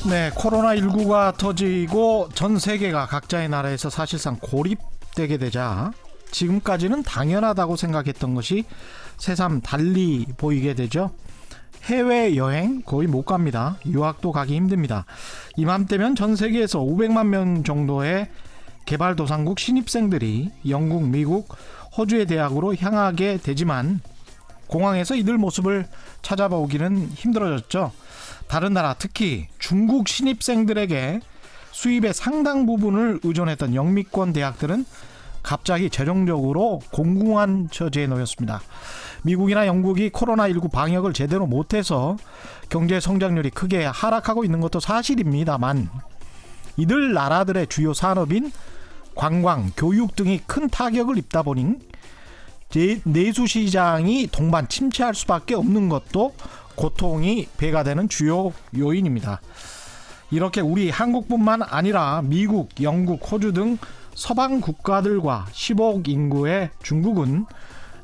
네, 코로나19가 터지고 전 세계가 각자의 나라에서 사실상 고립되게 되자 지금까지는 당연하다고 생각했던 것이 새삼 달리 보이게 되죠. 해외여행 거의 못 갑니다. 유학도 가기 힘듭니다. 이맘때면 전 세계에서 500만 명 정도의 개발도상국 신입생들이 영국, 미국, 호주의 대학으로 향하게 되지만 공항에서 이들 모습을 찾아보기는 힘들어졌죠. 다른 나라, 특히 중국 신입생들에게 수입의 상당 부분을 의존했던 영미권 대학들은 갑자기 재정적으로 공공한 처지에 놓였습니다. 미국이나 영국이 코로나19 방역을 제대로 못해서 경제 성장률이 크게 하락하고 있는 것도 사실입니다만 이들 나라들의 주요 산업인 관광, 교육 등이 큰 타격을 입다 보니 내수시장이 동반 침체할 수밖에 없는 것도 고통이 배가 되는 주요 요인입니다. 이렇게 우리 한국뿐만 아니라 미국, 영국, 호주 등 서방 국가들과 15억 인구의 중국은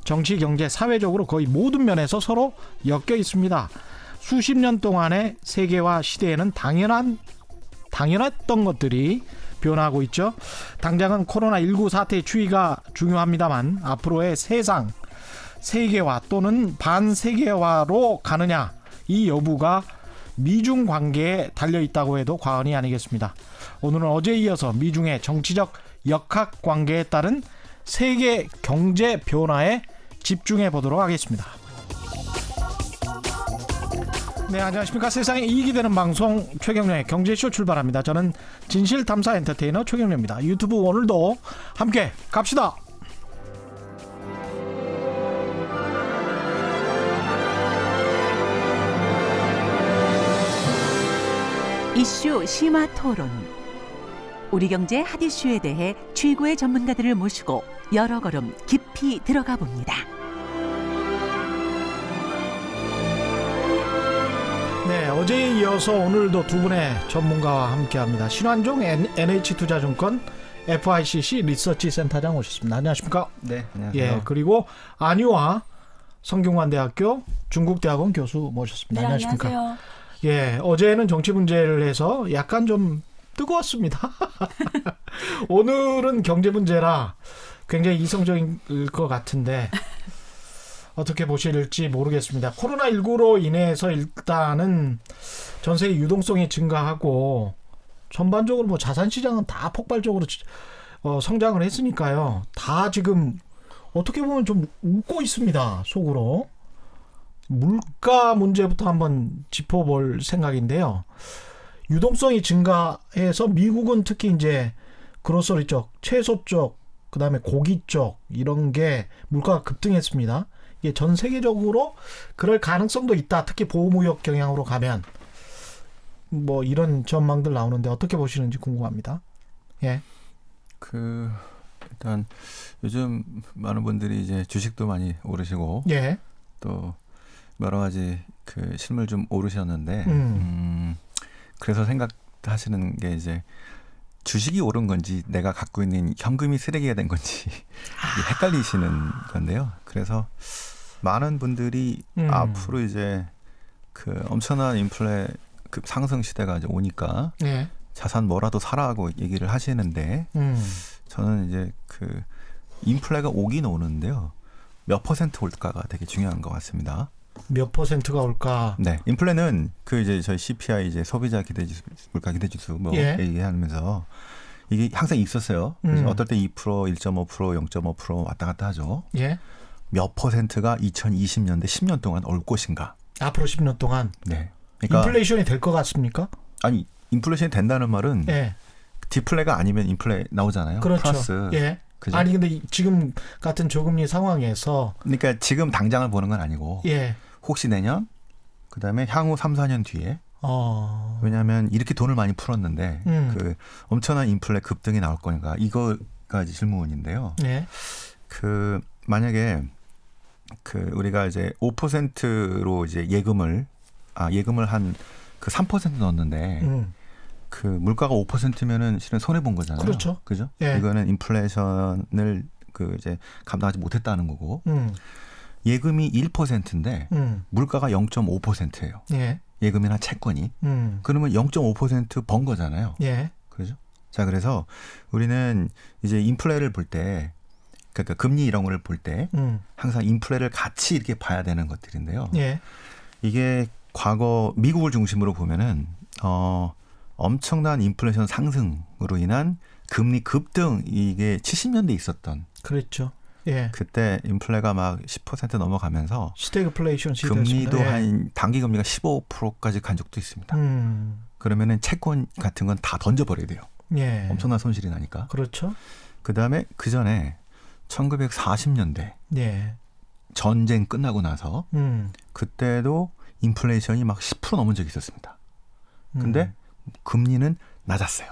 정치, 경제, 사회적으로 거의 모든 면에서 서로 엮여 있습니다. 수십 년 동안의 세계화 시대에는 당연했던 것들이 변화하고 있죠. 당장은 코로나19 사태의 추이가 중요합니다만 앞으로의 세상, 세계화 또는 반세계화로 가느냐, 이 여부가 미중 관계에 달려있다고 해도 과언이 아니겠습니다. 오늘은 어제에 이어서 미중의 정치적 역학 관계에 따른 세계 경제 변화에 집중해 보도록 하겠습니다. 네, 안녕하십니까. 세상에 이익이 되는 방송 최경련의 경제쇼 출발합니다. 저는 진실탐사 엔터테이너 최경련입니다. 유튜브 오늘도 함께 갑시다. 이슈 심화 토론. 우리 경제 핫 이슈에 대해 최고의 전문가들을 모시고 여러 걸음 깊이 들어가 봅니다. 네, 어제에 이어서 오늘도 두 분의 전문가와 함께합니다. 신환종 NH투자증권 FICC 리서치 센터장 오셨습니다. 안녕하십니까? 네, 안녕하세요. 예, 그리고 안유아 성균관대학교 중국대학원 교수 모셨습니다. 네, 안녕하십니까? 안녕하세요. 예, 어제는 정치 문제를 해서 약간 좀 뜨거웠습니다. 오늘은 경제 문제라 굉장히 이성적일 것 같은데 어떻게 보실지 모르겠습니다. 코로나19로 인해서 일단은 전 세계 유동성이 증가하고 전반적으로 뭐 자산시장은 다 폭발적으로 성장을 했으니까요. 다 지금 어떻게 보면 좀 웃고 있습니다. 속으로. 물가 문제부터 한번 짚어볼 생각인데요. 유동성이 증가해서 미국은 특히 이제 그로서리 쪽, 채소 쪽, 그다음에 고기 쪽 이런 게 물가가 급등했습니다. 이게 전 세계적으로 그럴 가능성도 있다. 특히 보호무역 경향으로 가면 뭐 이런 전망들 나오는데 어떻게 보시는지 궁금합니다. 예. 일단 요즘 많은 분들이 이제 주식도 많이 오르시고 예. 또 여러 가지 실물 좀 오르셨는데 그래서 생각하시는 게 이제 주식이 오른 건지 내가 갖고 있는 현금이 쓰레기가 된 건지 헷갈리시는 건데요. 그래서 많은 분들이 앞으로 이제 엄청난 인플레 상승 시대가 이제 오니까 예. 자산 뭐라도 사라고 얘기를 하시는데 저는 이제 인플레가 오긴 오는데요. 몇 퍼센트 올까가 되게 중요한 것 같습니다. 몇 퍼센트가 올까? 네, 인플레는 이제 저희 CPI 이제 소비자 기대지수, 물가 기대지수 뭐 예. 얘기하면서 이게 항상 있었어요. 그래서 어떨 때 2%, 1.5%, 0.5% 왔다 갔다 하죠. 예. 몇 퍼센트가 2020년대 10년 동안 올 것인가? 앞으로 10년 동안 네. 그러니까 인플레이션이 될 것 같습니까? 아니 인플레이션이 된다는 말은 예. 디플레가 아니면 인플레 나오잖아요. 그렇죠. 플러스. 예. 그죠? 아니 근데 지금 같은 저금리 상황에서 그러니까 지금 당장을 보는 건 아니고 예. 혹시 내년 그다음에 향후 3, 4년 뒤에 왜냐하면 이렇게 돈을 많이 풀었는데 엄청난 인플레 급등이 나올 거니까 이거가 이제 질문인데요. 예. 만약에 우리가 이제 5%로 이제 예금을 한 3% 넣었는데 물가가 5%면은 실은 손해 본 거잖아요. 그렇죠. 그죠? 예. 이거는 인플레이션을 이제 감당하지 못했다는 거고. 예금이 1%인데 물가가 0.5%예요. 예. 예금이나 채권이. 그러면 0.5% 번 거잖아요. 예. 그렇죠? 자, 그래서 우리는 이제 인플레를 볼 때, 그러니까 금리 이런 거를 볼 때 항상 인플레를 같이 이렇게 봐야 되는 것들인데요. 예. 이게 과거 미국을 중심으로 보면은 엄청난 인플레이션 상승으로 인한 금리 급등 이게 70년대에 있었던. 그랬죠. 예. 그때 인플레가 막 10% 넘어가면서 스태그플레이션 시대였습니다. 금리도 예. 한 단기 금리가 15%까지 간 적도 있습니다. 그러면은 채권 같은 건 다 던져버려야 돼요. 예. 엄청난 손실이 나니까. 그렇죠. 그다음에 그 전에 1940년대 예. 전쟁 끝나고 나서 그때도 인플레이션이 막 10% 넘은 적이 있었습니다. 근데 금리는 낮았어요.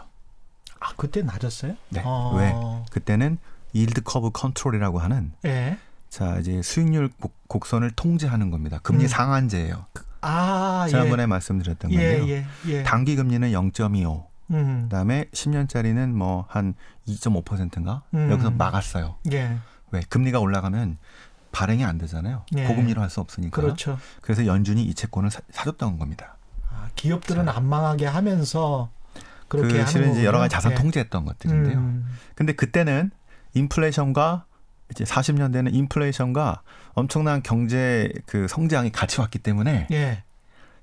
아, 그때 낮았어요? 네. 왜? 그때는 일드 커브 컨트롤이라고 하는 예. 자, 이제 수익률 곡선을 통제하는 겁니다. 금리 상한제예요. 아, 지난번에 예. 말씀드렸던 예, 건데요. 예, 예. 단기 금리는 0.25. 그다음에 10년짜리는 뭐 한 2.5%인가? 여기서 막았어요. 예. 왜? 금리가 올라가면 발행이 안 되잖아요. 예. 고금리로 할 수 없으니까. 그렇죠. 그래서 연준이 이 채권을 사줬던 겁니다. 아, 기업들은 안 망하게 하면서 그렇게 그 하는 실은 이제 여러 가지 자산 예. 통제했던 것들인데요. 근데 그때는 인플레이션과 이제 40년대는 인플레이션과 엄청난 경제 그 성장이 같이 왔기 때문에 예.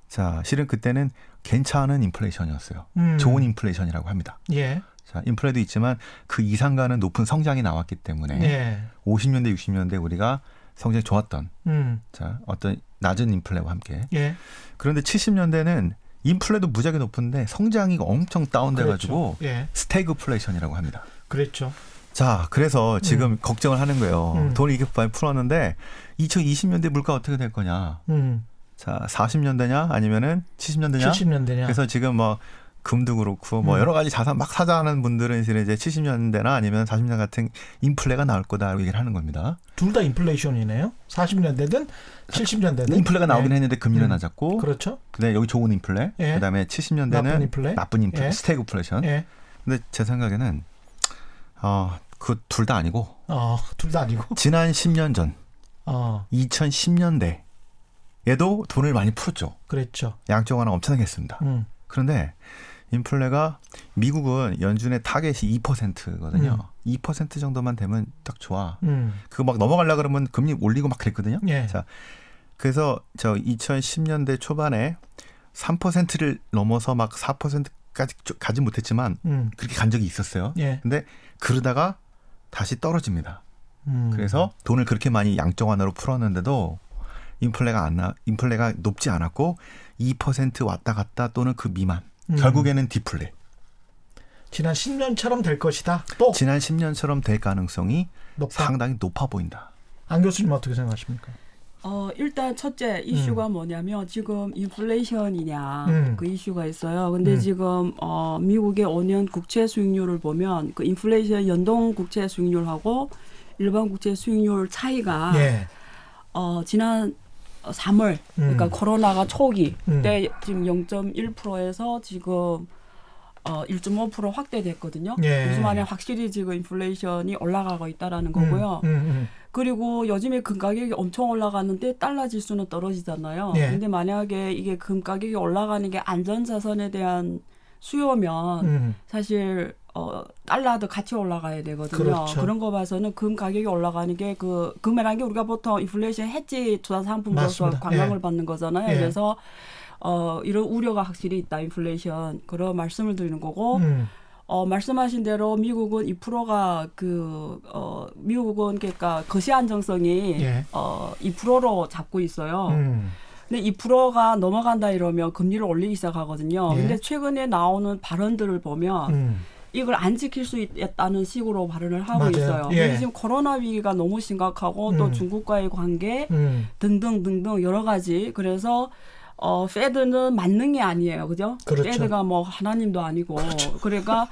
자, 실은 그때는 괜찮은 인플레이션이었어요. 좋은 인플레이션이라고 합니다. 예. 자, 인플레도 있지만 그 이상 가는 높은 성장이 나왔기 때문에 예. 50년대, 60년대 우리가 성장이 좋았던 자, 어떤 낮은 인플레와 함께. 예. 그런데 70년대는 인플레도 무지하게 높은데 성장이 엄청 다운돼 가지고 그렇죠. 예. 스태그플레이션이라고 합니다. 그랬죠. 자, 그래서 지금 걱정을 하는 거예요. 돈을 이렇게 많이 풀었는데 2020년대 물가 어떻게 될 거냐? 자, 40년대냐 아니면은 70년대냐? 70년대냐? 그래서 지금 뭐 금도 그렇고 뭐 여러 가지 자산 막 사자하는 분들은 이제 70년대나 아니면 40년 같은 인플레가 나올 거다라고 얘기를 하는 겁니다. 둘 다 인플레이션이네요. 40년대든 70년대든 인플레가 나오긴 예. 했는데 금리는 낮았고, 그렇죠. 그다음에 여기 좋은 인플레, 예. 그다음에 70년대는 나쁜 인플레, 예. 스태그플레이션. 예. 근데 제 생각에는 그 둘 다 아니고 둘 다 아니고 지난 10년 전 2010년대 얘도 돈을 많이 풀었죠. 그랬죠. 양적 완화 엄청나게 했습니다. 그런데 인플레가 미국은 연준의 타겟이 2%거든요. 2% 정도만 되면 딱 좋아. 그거 막 넘어가려고 그러면 금리 올리고 막 그랬거든요. 예. 자, 그래서 저 2010년대 초반에 3%를 넘어서 막 4%까지 가지 못했지만 그렇게 간 적이 있었어요. 예. 근데 그러다가 다시 떨어집니다. 그래서 돈을 그렇게 많이 양적 완화로 풀었는데도 인플레가 높지 않았고 2% 왔다 갔다 또는 그 미만. 결국에는 디플레. 지난 10년처럼 될 것이다. 또 지난 10년처럼 될 가능성이 높다. 상당히 높아 보인다. 안 교수님 어떻게 생각하십니까? 일단 첫째 이슈가 뭐냐면 지금 인플레이션이냐 그 이슈가 있어요. 근데 지금 미국의 5년 국채 수익률을 보면 그 인플레이션 연동 국채 수익률하고 일반 국채 수익률 차이가 예. 지난 3월 그러니까 코로나가 초기 때 지금 0.1%에서 지금 1.5% 확대됐거든요. 예. 무슨 말이냐 확실히 지금 인플레이션이 올라가고 있다라는 거고요. 그리고 요즘에 금 가격이 엄청 올라가는데 달러 지수는 떨어지잖아요. 예. 근데 만약에 이게 금 가격이 올라가는 게 안전자산에 대한 수요면 사실 달러도 같이 올라가야 되거든요. 그렇죠. 그런 거 봐서는 금 가격이 올라가는 게 그 금이라는 게 우리가 보통 인플레이션 해지 투자 상품으로서 맞습니다. 관광을 예. 받는 거잖아요. 예. 그래서 이런 우려가 확실히 있다. 인플레이션 그런 말씀을 드리는 거고 말씀하신 대로 미국은 2%가 미국은 그러니까 거시 안정성이 예. 2%로 잡고 있어요. 근데 2%가 넘어간다 이러면 금리를 올리기 시작하거든요. 예. 근데 최근에 나오는 발언들을 보면 이걸 안 지킬 수 있다는 식으로 발언을 하고 맞아요. 있어요. 예. 근데 지금 코로나 위기가 너무 심각하고 또 중국과의 관계 등등 여러 가지. 그래서 페드는 만능이 아니에요. 그죠? 그렇죠. 페드가 뭐 하나님도 아니고. 그렇죠. 그러니까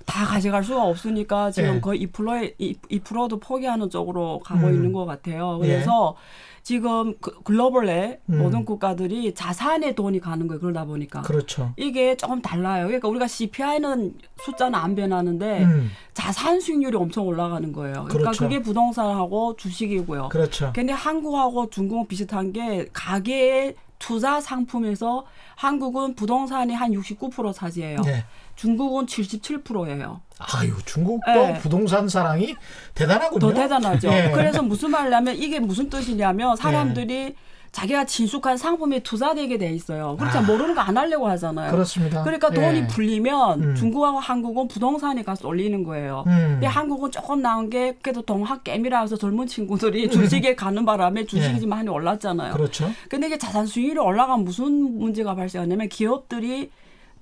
다 가져갈 수가 없으니까 지금 예. 거의 2%도 포기하는 쪽으로 가고 있는 것 같아요. 그래서 지금 글로벌에 모든 국가들이 자산에 돈이 가는 거예요. 그러다 보니까. 그렇죠. 이게 조금 달라요. 그러니까 우리가 CPI는 숫자는 안 변하는데 자산 수익률이 엄청 올라가는 거예요. 그러니까 그렇죠. 그게 부동산하고 주식이고요. 그렇죠. 근데 한국하고 중국은 비슷한 게 가계의 투자 상품에서 한국은 부동산이 한 69% 차지해요. 네. 중국은 77%예요. 아유, 중국도 네. 부동산 사랑이 대단하군요. 더 대단하죠. 예. 그래서 무슨 말이냐면 이게 무슨 뜻이냐면 사람들이 자기가 친숙한 상품에 투자되게 돼 있어요. 그렇죠. 모르는 거 안 하려고 하잖아요. 그렇습니다. 그러니까 돈이 예. 풀리면 중국하고 한국은 부동산에 가서 올리는 거예요. 근데 한국은 조금 나은 게 그래도 동학 게임이라 해서 젊은 친구들이 주식에 가는 바람에 주식이 좀 많이 올랐잖아요. 그렇죠. 근데 이게 자산 수익률이 올라가면 무슨 문제가 발생하냐면 기업들이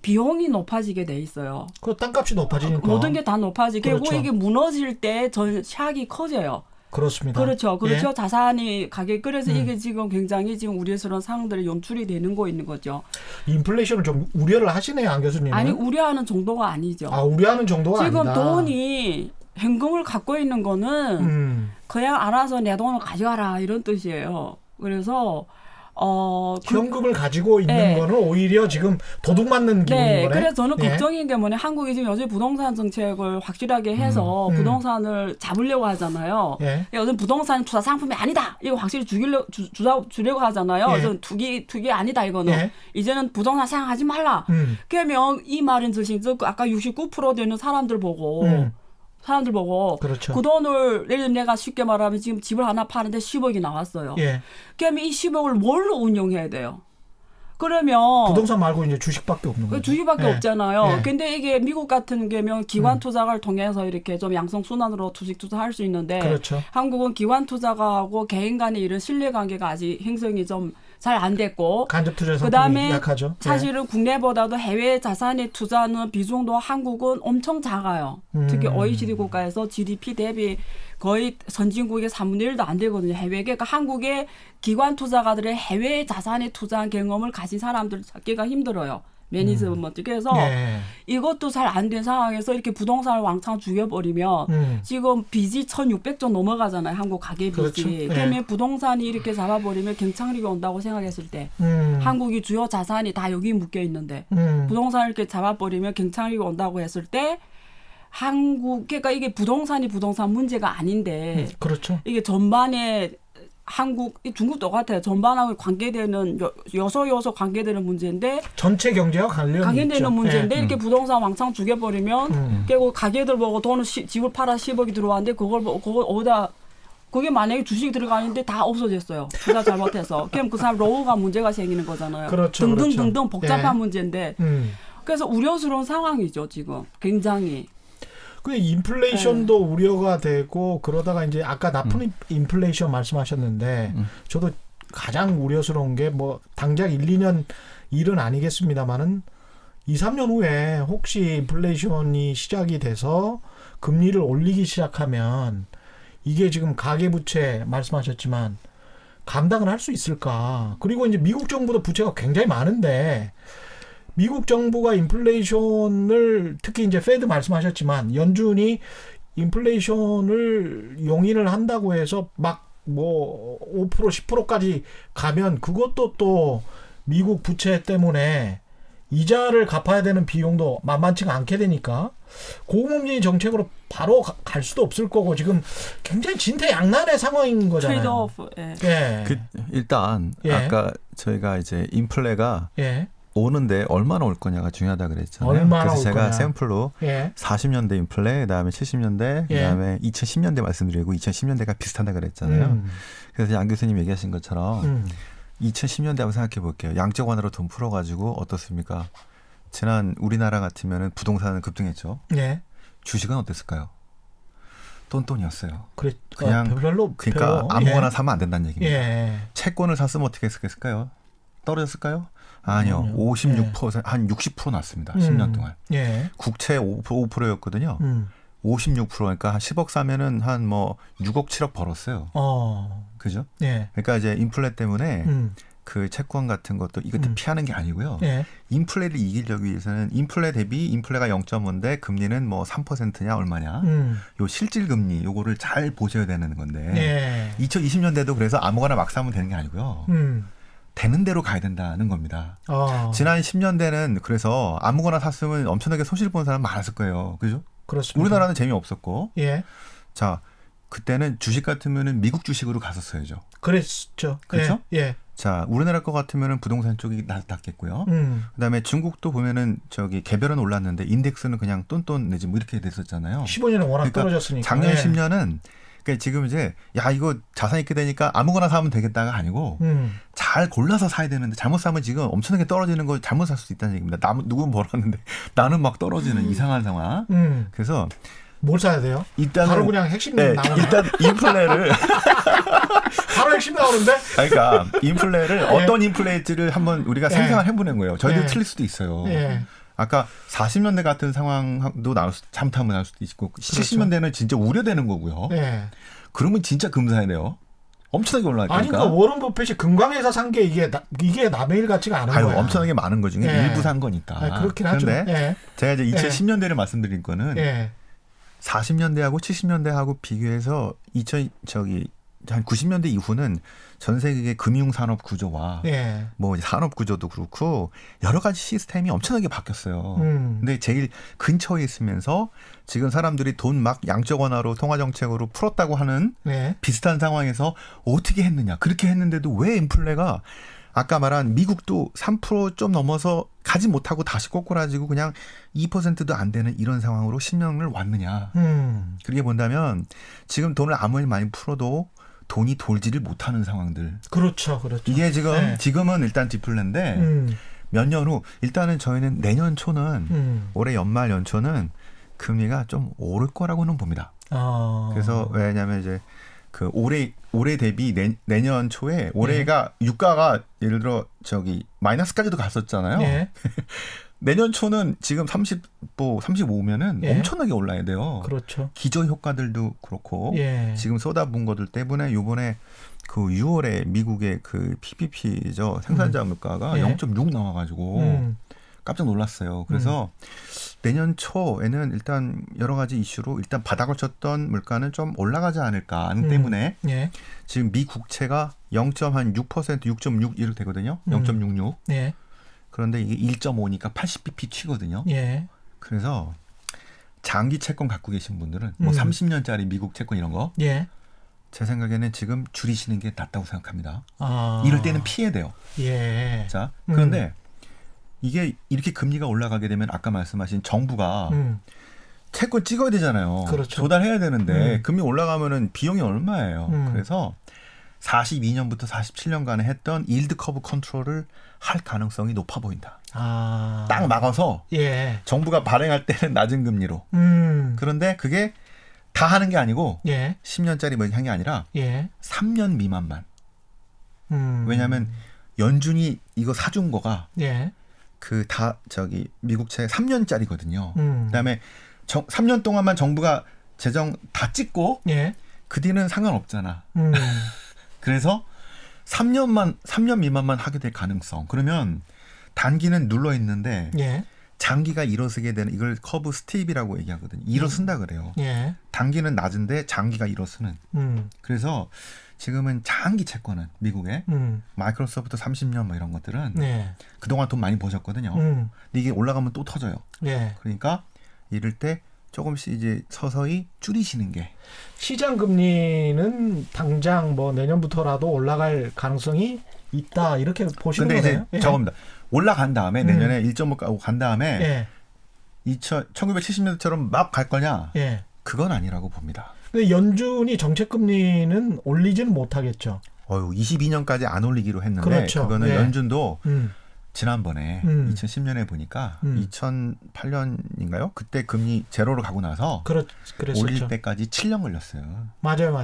비용이 높아지게 돼 있어요. 그 땅값이 높아지니까. 모든 게 다 높아지고 그렇죠. 결국 이게 무너질 때 샥이 커져요. 그렇습니다. 그렇죠. 예. 자산이 가격 그래서 이게 지금 굉장히 지금 우려스러운 상황들이 연출이 되는 거 있는 거죠. 인플레이션을 좀 우려를 하시네요, 안 교수님은. 아니 우려하는 정도가 아니죠. 아, 우려하는 정도가 지금 아니다. 돈이 현금을 갖고 있는 거는 그냥 알아서 내 돈을 가져가라 이런 뜻이에요. 그래서 현금을 가지고 있는 네. 거는 오히려 지금 도둑 맞는 기분인 네, 거네. 그래서 저는 예. 걱정인 게 뭐냐, 한국이 지금 요즘 부동산 정책을 확실하게 해서 부동산을 잡으려고 하잖아요. 예. 요즘 부동산 투자 상품이 아니다. 이거 확실히 주려고 하잖아요. 예. 저는 투기 아니다 이거는. 예. 이제는 부동산 생각하지 말라. 그러면 이 말인 즉시 아까 69% 되는 사람들 보고. 그렇죠. 그 돈을 예를 들어 내가 쉽게 말하면 지금 집을 하나 파는데 10억이 나왔어요. 예. 그러면 이 10억을 뭘로 운용해야 돼요? 그러면 부동산 말고 이제 주식밖에 없는 거죠. 주식밖에 예. 없잖아요. 예. 근데 이게 미국 같은 경우면 기관 투자가를 통해서 이렇게 좀 양성 순환으로 주식 투자할 수 있는데 그렇죠. 한국은 기관 투자가하고 개인 간의 이런 신뢰 관계가 아직 형성이 좀 잘 안 됐고 간접 투자 상품이 그다음에 약하죠. 사실은 국내보다도 해외 자산에 투자하는 비중도 한국은 엄청 작아요. 특히 OECD 국가에서 GDP 대비 거의 선진국의 3분의 1도 안 되거든요. 해외. 그러니까 한국의 기관 투자가들의 해외 자산에 투자한 경험을 가진 사람들 찾기가 힘들어요. 매니지먼트. 그래서 예. 이것도 잘 안 된 상황에서 이렇게 부동산을 왕창 죽여버리면 지금 빚이 1,600조 넘어가잖아요. 한국 가계 빚이. 그렇죠. 예. 그러면 부동산이 이렇게 잡아버리면 경착륙이 온다고 생각했을 때 한국이 주요 자산이 다 여기 묶여 있는데 부동산을 이렇게 잡아버리면 경착륙이 온다고 했을 때 그러니까 이게 부동산 문제가 아닌데 그렇죠. 이게 전반에 중국 똑같아요. 전반하고 관계되는 요소 관계되는 문제인데 전체 경제와 관련이 있죠. 관계되는 문제인데 예. 이렇게 부동산 왕창 죽여버리면 결국 가게들 보고 돈을 집을 팔아 10억이 들어왔는데 그걸 어디다 그게 만약에 주식이 들어가는데 다 없어졌어요. 투자 잘못해서. 그럼 그 사람 로우가 문제가 생기는 거잖아요. 그렇죠. 등등등등 그렇죠. 복잡한 예. 문제인데 그래서 우려스러운 상황이죠 지금 굉장히. 그 인플레이션도 우려가 되고 그러다가 이제 아까 나쁜 인플레이션 말씀하셨는데 저도 가장 우려스러운 게 뭐 당장 1, 2년 일은 아니겠습니다만은 2, 3년 후에 혹시 인플레이션이 시작이 돼서 금리를 올리기 시작하면 이게 지금 가계부채 말씀하셨지만 감당을 할 수 있을까? 그리고 이제 미국 정부도 부채가 굉장히 많은데 미국 정부가 인플레이션을 특히 이제 페드 말씀하셨지만 연준이 인플레이션을 용인을 한다고 해서 막 뭐 5% 10%까지 가면 그것도 또 미국 부채 때문에 이자를 갚아야 되는 비용도 만만치가 않게 되니까 고금리 정책으로 바로 갈 수도 없을 거고 지금 굉장히 진퇴양난의 상황인 거잖아요. 트레이드오프. 예. 예. 일단 예. 아까 저희가 이제 인플레가 예. 오는데 얼마나 올 거냐가 중요하다 그랬잖아요. 얼마나 그래서 올 제가 거냐. 샘플로 예. 40년대 인플레, 그다음에 70년대, 예. 그다음에 2010년대 말씀드리고 2010년대가 비슷하다 그랬잖아요. 그래서 양 교수님 얘기하신 것처럼 2010년대 한번 생각해 볼게요. 양적 완화로 돈 풀어가지고 어떻습니까? 지난 우리나라 같으면은 부동산은 급등했죠. 예. 주식은 어땠을까요? 똔똔이었어요. 그냥 별로 그러니까 아무거나 사면 안 된다는 얘기입니다. 예. 채권을 샀으면 어떻게 했을까요? 떨어졌을까요? 아니요. 56%, 한 60% 났습니다. 10년 동안. 예. 국채 5%였거든요. 56% 그러니까 한 10억 사면은 한 뭐 6억 7억 벌었어요. 그죠? 예. 그러니까 이제 인플레 때문에 그 채권 같은 것도 이것도 피하는 게 아니고요. 예. 인플레를 이기려기 위해서는 인플레 대비 인플레가 0.5인데 금리는 뭐 3%냐 얼마냐. 요 실질 금리 요거를 잘 보셔야 되는 건데. 예. 2020년대도 그래서 아무거나 막 사면 되는 게 아니고요. 되는 대로 가야 된다는 겁니다. 지난 10년대는 그래서 아무거나 샀으면 엄청나게 손실 본 사람 많았을 거예요. 그죠? 그렇습니다. 우리나라는 재미없었고. 예. 자, 그때는 주식 같으면은 미국 주식으로 갔었어야죠. 그랬죠. 그렇죠? 예. 예. 자, 우리나라 것 같으면은 부동산 쪽이 낫겠고요. 그다음에 중국도 보면은 저기 개별은 올랐는데 인덱스는 그냥 똔똔 내지 뭐 이렇게 됐었잖아요. 15년에 워낙 그러니까 떨어졌으니까. 작년 예. 10년은 그러니까 지금 이제 야 이거 자산 있게 되니까 아무거나 사면 되겠다가 아니고 잘 골라서 사야 되는데 잘못 사면 지금 엄청나게 떨어지는 거 잘못 살 수도 있다는 얘기입니다. 누구는 벌었는데 나는 막 떨어지는 이상한 상황. 그래서 뭘 사야 돼요? 일단은 바로 그냥 핵심 네, 나오는 일단 인플레를 바로 핵심 나오는데? 그러니까 인플레를 어떤 인플레일지를 한번 우리가 예. 상상을 해보는 거예요. 저희도 예. 틀릴 수도 있어요. 예. 아까 40년대 같은 상황도 잘못하면 나올 수도 있고 70년대는 진짜 우려되는 거고요. 예. 그러면 진짜 금 사야 돼요. 엄청나게 올라가니까. 아니 그러니까 워런 버핏이 금광에서 산 게 이게 남의 일 같지가 않은 거야. 엄청나게 많은 거 중에 예. 일부 산 거니까. 아니, 그렇긴 하죠. 그런데 예. 제가 이제 2010년대를 말씀드린 거는 예. 40년대하고 70년대하고 비교해서 한 90년대 이후는 전 세계의 금융 산업 구조와 예. 뭐 산업 구조도 그렇고 여러 가지 시스템이 엄청나게 바뀌었어요. 근데 제일 근처에 있으면서 지금 사람들이 돈 막 양적 완화로 통화 정책으로 풀었다고 하는 네. 비슷한 상황에서 어떻게 했느냐. 그렇게 했는데도 왜 인플레가 아까 말한 미국도 3% 좀 넘어서 가지 못하고 다시 꼬꾸라지고 그냥 2%도 안 되는 이런 상황으로 10년을 왔느냐. 그렇게 본다면 지금 돈을 아무리 많이 풀어도 돈이 돌지를 못하는 상황들. 그렇죠. 이게 네. 지금은 일단 디플레인데 몇 년 후 일단은 저희는 내년 초는 올해 연말 연초는 금리가 좀 오를 거라고는 봅니다. 그래서 왜냐하면 이제 그 올해 대비 내년 초에 올해가 유가가 예를 들어 마이너스까지도 갔었잖아요. 예. 내년 초는 지금 35면은 예. 엄청나게 올라야 돼요. 그렇죠. 기저 효과들도 그렇고 예. 지금 쏟아부은 것들 때문에 요번에 그 6월에 미국의 그 PPP죠 생산자 물가가 예. 0.6 나와가지고 깜짝 놀랐어요. 그래서 내년 초에는 일단 여러 가지 이슈로 일단 바닥을 쳤던 물가는 좀 올라가지 않을까 하는 때문에 예. 지금 미 국채가 0.6%, 6.6 이렇게 되거든요. 0.66. 예. 그런데 이게 1.5니까 80bp 치거든요. 예. 그래서 장기 채권 갖고 계신 분들은 뭐 30년짜리 미국 채권 이런 거 예. 제 생각에는 지금 줄이시는 게 낫다고 생각합니다. 아. 이럴 때는 피해야 돼요. 예. 자, 그런데 이게 이렇게 금리가 올라가게 되면 아까 말씀하신 정부가 채권 찍어야 되잖아요. 그렇죠. 조달해야 되는데 금리 올라가면은 비용이 얼마예요. 그래서 42년부터 47년간에 했던 일드 커브 컨트롤을 할 가능성이 높아 보인다. 딱 막아서 예. 정부가 발행할 때는 낮은 금리로. 그런데 그게 다 하는 게 아니고 예. 10년짜리 뭐 한 게 아니라 예. 3년 미만만. 왜냐하면 연준이 이거 사준 거가 예. 미국채 3년짜리거든요. 그다음에 3년 동안만 정부가 재정 다 찍고 예. 그 뒤는 상관없잖아. 그래서 3년 미만만 하게 될 가능성. 그러면 단기는 눌러 있는데 예. 장기가 일어서게 되는 이걸 커브 스티브라고 얘기하거든요. 일어선다 그래요. 예. 단기는 낮은데 장기가 일어서는. 그래서 지금은 장기 채권은 미국에 마이크로소프트 30년 뭐 이런 것들은 예. 그동안 돈 많이 버셨거든요. 근데 이게 올라가면 또 터져요. 예. 그러니까 이럴 때 조금씩 이제 서서히 줄이시는 게. 시장 금리는 당장 뭐 내년부터라도 올라갈 가능성이 있다 이렇게 보시는 근데 거네요. 이제 저겁니다. 올라간 다음에 내년에 1.5 가고 간 다음에 예. 1970년대처럼 막 갈 거냐? 예. 그건 아니라고 봅니다. 근데 연준이 정책 금리는 올리지는 못하겠죠. 22년까지 안 올리기로 했는데 그렇죠. 그거는 예. 연준도 지난번에 2010년에 보니까 2008년인가요? 그때 금리 제로로 가고 나서 그랬었죠. 올릴 때까지 7년 걸렸어요. 맞아요.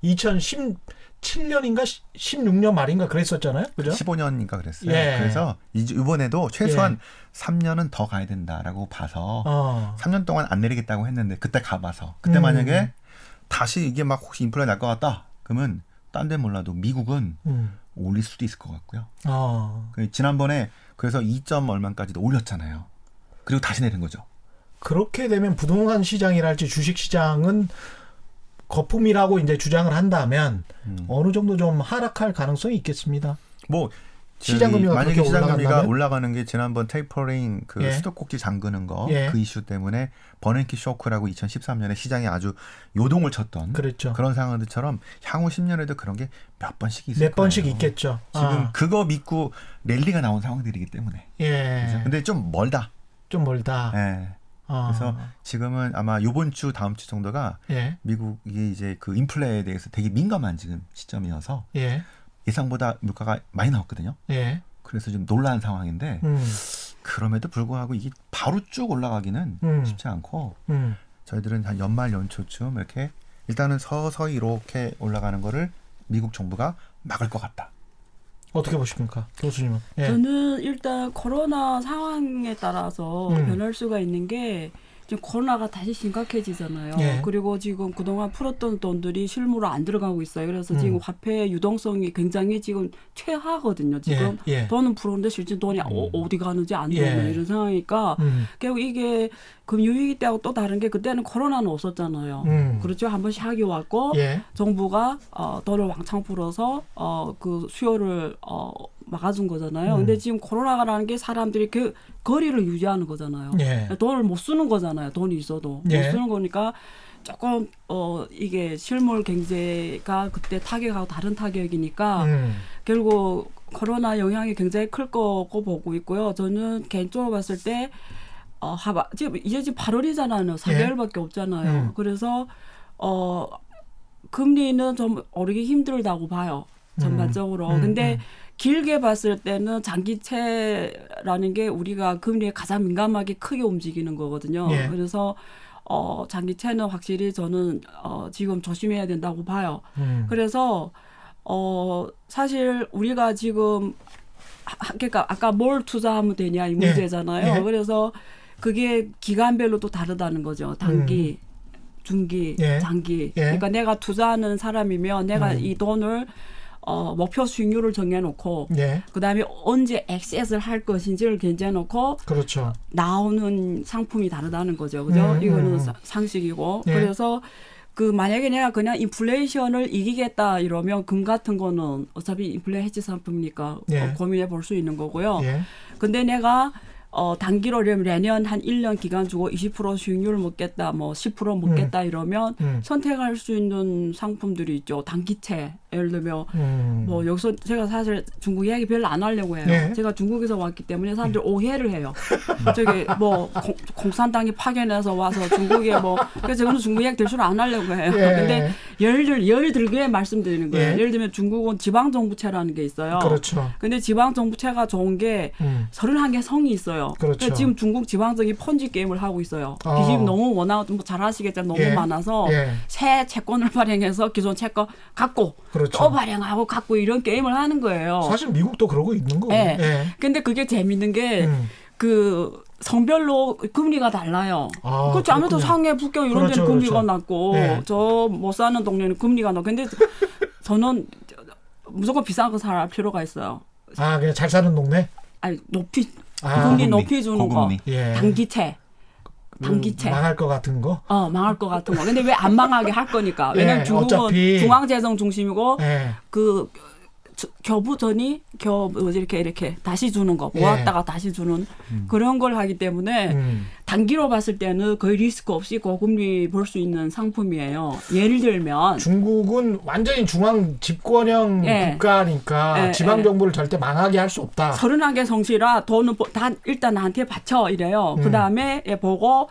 2017년인가 16년 말인가 그랬었잖아요. 그죠? 15년인가 그랬어요. 예. 그래서 이번에도 최소한 3년은 더 가야 된다라고 봐서 3년 동안 안 내리겠다고 했는데 그때 가봐서 그때 만약에 다시 이게 막 혹시 인플레 날 것 같다 그러면 딴 데 몰라도 미국은 올릴 수도 있을 것 같고요. 지난번에 그래서 2점 얼마까지도 올렸잖아요. 그리고 다시 내린 거죠. 그렇게 되면 부동산 시장이랄지 주식 시장은 거품이라고 이제 주장을 한다면 어느 정도 좀 하락할 가능성이 있겠습니다. 뭐 시장 금리가 만약에 그렇게 시장 금리가 올라간다면? 올라가는 게 지난번 테이퍼링 그 예. 수도꼭지 잠그는 거 그 예. 이슈 때문에 버냉키 쇼크라고 2013년에 시장에 아주 요동을 쳤던 그렇죠. 그런 상황들처럼 향후 10년에도 그런 게 몇 번씩 있을 몇 번씩 거예요. 있겠죠. 지금 그거 믿고 랠리가 나온 상황들이기 때문에. 예. 그죠? 근데 좀 멀다. 좀 멀다. 예. 그래서 지금은 아마 요번 주 다음 주 정도가 예. 미국이 이제 그 인플레에 대해서 되게 민감한 지금 시점이어서 예. 예상보다 물가가 많이 나왔거든요. 예. 그래서 좀 놀란 상황인데 그럼에도 불구하고 이게 바로 쭉 올라가기는 쉽지 않고 저희들은 한 연말 연초쯤 이렇게 일단은 서서히 이렇게 올라가는 거를 미국 정부가 막을 것 같다. 어떻게 보십니까, 교수님은? 예. 저는 일단 코로나 상황에 따라서 변할 수가 있는 게 지금 코로나가 다시 심각해지잖아요. 예. 그리고 지금 그동안 풀었던 돈들이 실무로 안 들어가고 있어요. 그래서 지금 화폐 유동성이 굉장히 지금 최하거든요. 지금 예. 예. 돈은 풀었는데 실제 돈이 어디 가는지 안 들어오는 예. 이런 상황이니까 결국 이게 금융위기 때하고 또 다른 게 그때는 코로나는 없었잖아요. 그렇죠. 한 번 샥이 왔고 예. 정부가 돈을 왕창 풀어서 그 수요를 막아준 거잖아요. 근데 지금 코로나라는 게 사람들이 그 거리를 유지하는 거잖아요. 예. 돈을 못 쓰는 거잖아요. 돈이 있어도 예. 못 쓰는 거니까 조금 이게 실물 경제가 그때 타격하고 다른 타격이니까 결국 코로나 영향이 굉장히 클 거고 보고 있고요. 저는 개인적으로 봤을 때 지금 8월이잖아요. 4개월밖에 없잖아요. 그래서 금리는 좀 오르기 힘들다고 봐요. 전반적으로. 근데 길게 봤을 때는 장기채라는 게 우리가 금리에 가장 민감하게 크게 움직이는 거거든요. 예. 그래서 장기채는 확실히 저는 지금 조심해야 된다고 봐요. 그래서 사실 우리가 지금 그러니까 아까 뭘 투자하면 되냐 이 문제잖아요. 예. 그래서 그게 기간별로 또 다르다는 거죠. 단기, 중기, 예. 장기. 예. 그러니까 내가 투자하는 사람이면 내가 이 돈을 목표 수익률을 정해놓고 예. 그다음에 언제 액세스를 할 것인지를 견제해놓고 그렇죠. 나오는 상품이 다르다는 거죠. 그죠? 이거는 상식이고. 예. 그래서 만약에 내가 그냥 인플레이션을 이기겠다 이러면 금 같은 거는 어차피 인플레 해지 상품이니까 예. 고민해 볼 수 있는 거고요. 예. 근데 내가 단기로 매년 한 1년 기간 주고 20% 수익률 먹겠다, 뭐 10% 먹겠다 이러면 선택할 수 있는 상품들이 있죠. 단기채. 예를 들면 뭐 여기서 제가 사실 중국 이야기 별로 안 하려고 해요. 네. 제가 중국에서 왔기 때문에 사람들이 오해를 해요. 저기 뭐 공산당이 파견해서 와서 중국에 그래서 저는 중국 이야기 대수로 안 하려고 해요. 예. 근데 예를 들게 말씀드리는 거예요. 예. 예를 들면 중국은 지방정부채라는 게 있어요. 그렇죠. 근데 지방정부채가 좋은 게 31개 성이 있어요. 그렇죠. 그러니까 지금 중국 지방정이 펀지 게임을 하고 있어요. 어. 빚이 너무 워낙 잘 아시겠지만 너무 예. 많아서 예. 새 채권을 발행해서 기존 채권 갖고 그렇죠. 또 발행하고 갖고 이런 게임을 하는 거예요. 사실 미국도 그러고 있는 거고. 네. 예. 근데 그게 재밌는 게 성별로 금리가 달라요. 아, 그렇죠. 아무래도 그렇군요. 상해, 북경 이런 그렇죠, 데는 금리가 그렇죠. 낮고 네. 저 못 사는 동네는 금리가 낮고. 근데 저는 무조건 비싼 거 살 필요가 있어요. 아, 그냥 잘 사는 동네? 아니 금리 고금리, 높이 주는 고금리. 거. 예. 단기채. 망할 것 같은 거? 망할 것 같은 거. 근데 왜 안 망하게 할 거니까. 왜냐면 예, 중국은 어차피. 중앙재정 중심이고 예. 겨부전이 이렇게 다시 주는 거 모았다가 다시 주는 그런 걸 하기 때문에 단기로 봤을 때는 거의 리스크 없이 고금리 볼 수 있는 상품이에요. 예를 들면 중국은 완전히 중앙 집권형 예. 국가니까 예, 지방 예. 정부를 절대 망하게 할 수 없다. 31개 성씨라 돈은 다 일단 나한테 바쳐 이래요. 그다음에 보고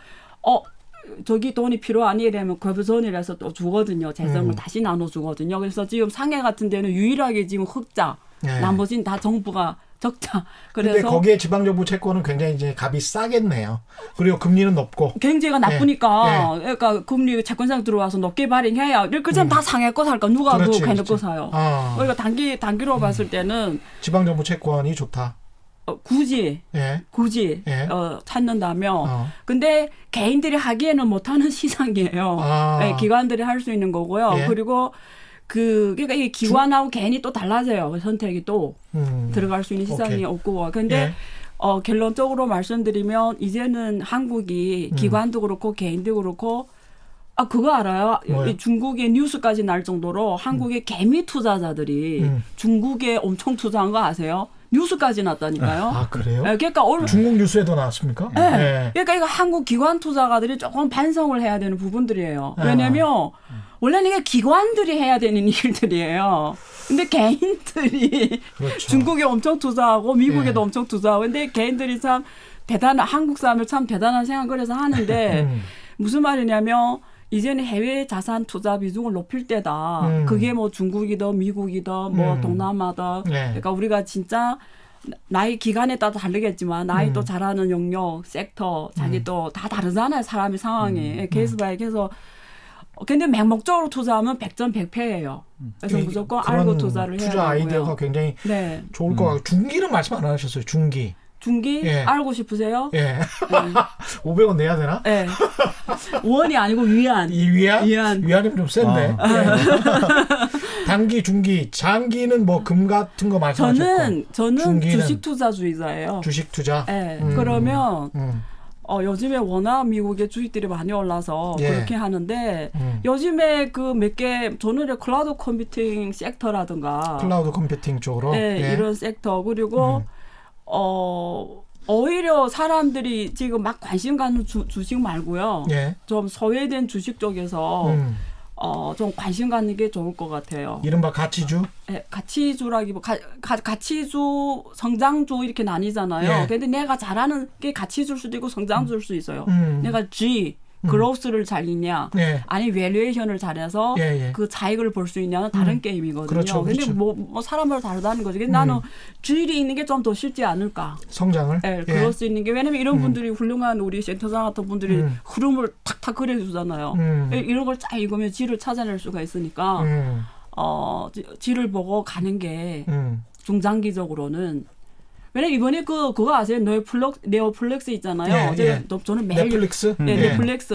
저기 돈이 필요하니 이러면 거부선이라서 또 주거든요. 재정을 다시 나눠주거든요. 그래서 지금 상해 같은 데는 유일하게 지금 흑자, 네. 나머지는 다 정부가 적자. 근데 그래서 거기에 지방 정부 채권은 굉장히 이제 값이 싸겠네요. 그리고 금리는 높고. 경제가 나쁘니까 네. 그러니까 금리 채권상 들어와서 높게 발행해야 이렇게 되면 다 상해 거 살까 누가 그렇지, 그 해놓고 그렇지. 사요. 아. 그러니까 단기로 봤을 때는 지방 정부 채권이 좋다. 굳이 예. 예. 찾는다면 어. 근데 개인들이 하기에는 못하는 시장이에요. 아. 네, 기관들이 할 수 있는 거고요. 예. 그리고 그러니까 이게 기관하고 개인이 또 달라져요. 선택이 또 들어갈 수 있는 시장이 오케이. 없고. 근데 예. 결론적으로 말씀드리면 이제는 한국이 기관도 그렇고 개인도 그렇고 그거 알아요? 뭐요? 이 중국의 뉴스까지 날 정도로 한국의 개미 투자자들이 중국에 엄청 투자한 거 아세요? 뉴스까지 났다니까요. 아 그래요? 예, 그러니까 중국 뉴스에도 나왔습니까? 네. 네. 그러니까 이거 한국 기관 투자가들이 조금 반성을 해야 되는 부분들이에요. 아. 왜냐하면 원래는 이게 기관들이 해야 되는 일들이에요. 근데 개인들이 그렇죠. 중국에 엄청 투자하고 미국에도 예. 엄청 투자하고 근데 개인들이 참 대단한 한국 사람을 참 대단한 생각을 해서 하는데 무슨 말이냐면 이제는 해외 자산 투자 비중을 높일 때다. 그게 뭐 중국이든 미국이든 뭐 동남아든 네. 그러니까 우리가 진짜 나이 기간에 따라 다르겠지만 나이 또 잘하는 영역, 섹터, 자기 또 다 다르잖아요. 사람의 상황이. 케이스 바이 케이스. 근데 맹목적으로 투자하면 100전 100패예요. 그래서 무조건 그런 알고 투자를 해야 투자 되고요. 아이디어가 굉장히 네. 좋을 것 같고 중기는 말씀 안 하셨어요. 중기. 중기 예. 알고 싶으세요? 예. 500원 내야 되나? 네. 원이 아니고 위안. 이 위안? 위안. 위안이면 좀 센데. 예. 단기, 중기, 장기는 뭐 금 같은 거 말씀하셨고. 저는 중기는 주식 투자주의자예요. 주식 투자. 네. 그러면 음. 요즘에 워낙 미국의 주식들이 많이 올라서 예. 그렇게 하는데 요즘에 그 몇 개 저는 클라우드 컴퓨팅 섹터라든가 클라우드 컴퓨팅 쪽으로. 네, 예. 이런 섹터 그리고 오히려 사람들이 지금 막 관심 갖는 주식 말고요. 예. 좀 소외된 주식 쪽에서 좀 관심 갖는 게 좋을 것 같아요. 이른바 가치주. 네, 가치주, 성장주 이렇게 나뉘잖아요. 예. 근데 내가 잘하는 게 가치주일 수도 있고 성장주일 수도 있어요. 내가 G, 그로스를 잘 있냐, 예. 아니 밸류에이션을 잘해서 예, 예. 그 차익을 볼 수 있냐는 다른 게임이거든요. 그렇죠, 근데 그렇죠. 뭐 사람마다 다르다는 거죠. 근데 나는 G이 있는 게 좀 더 쉽지 않을까. 성장을. 네, 예. 그럴 수 있는 게 왜냐면 이런 분들이 훌륭한 우리 센터장 같은 분들이 흐름을 탁탁 그려주잖아요. 이런 걸 쫙 읽으면 G를 찾아낼 수가 있으니까 G를 보고 가는 게 중장기적으로는 왜냐면 이번에 그거 아세요? 네오플렉스 있잖아요. 예, 예. 저는 매일 넷플릭스. 네, 예. 넷플릭스.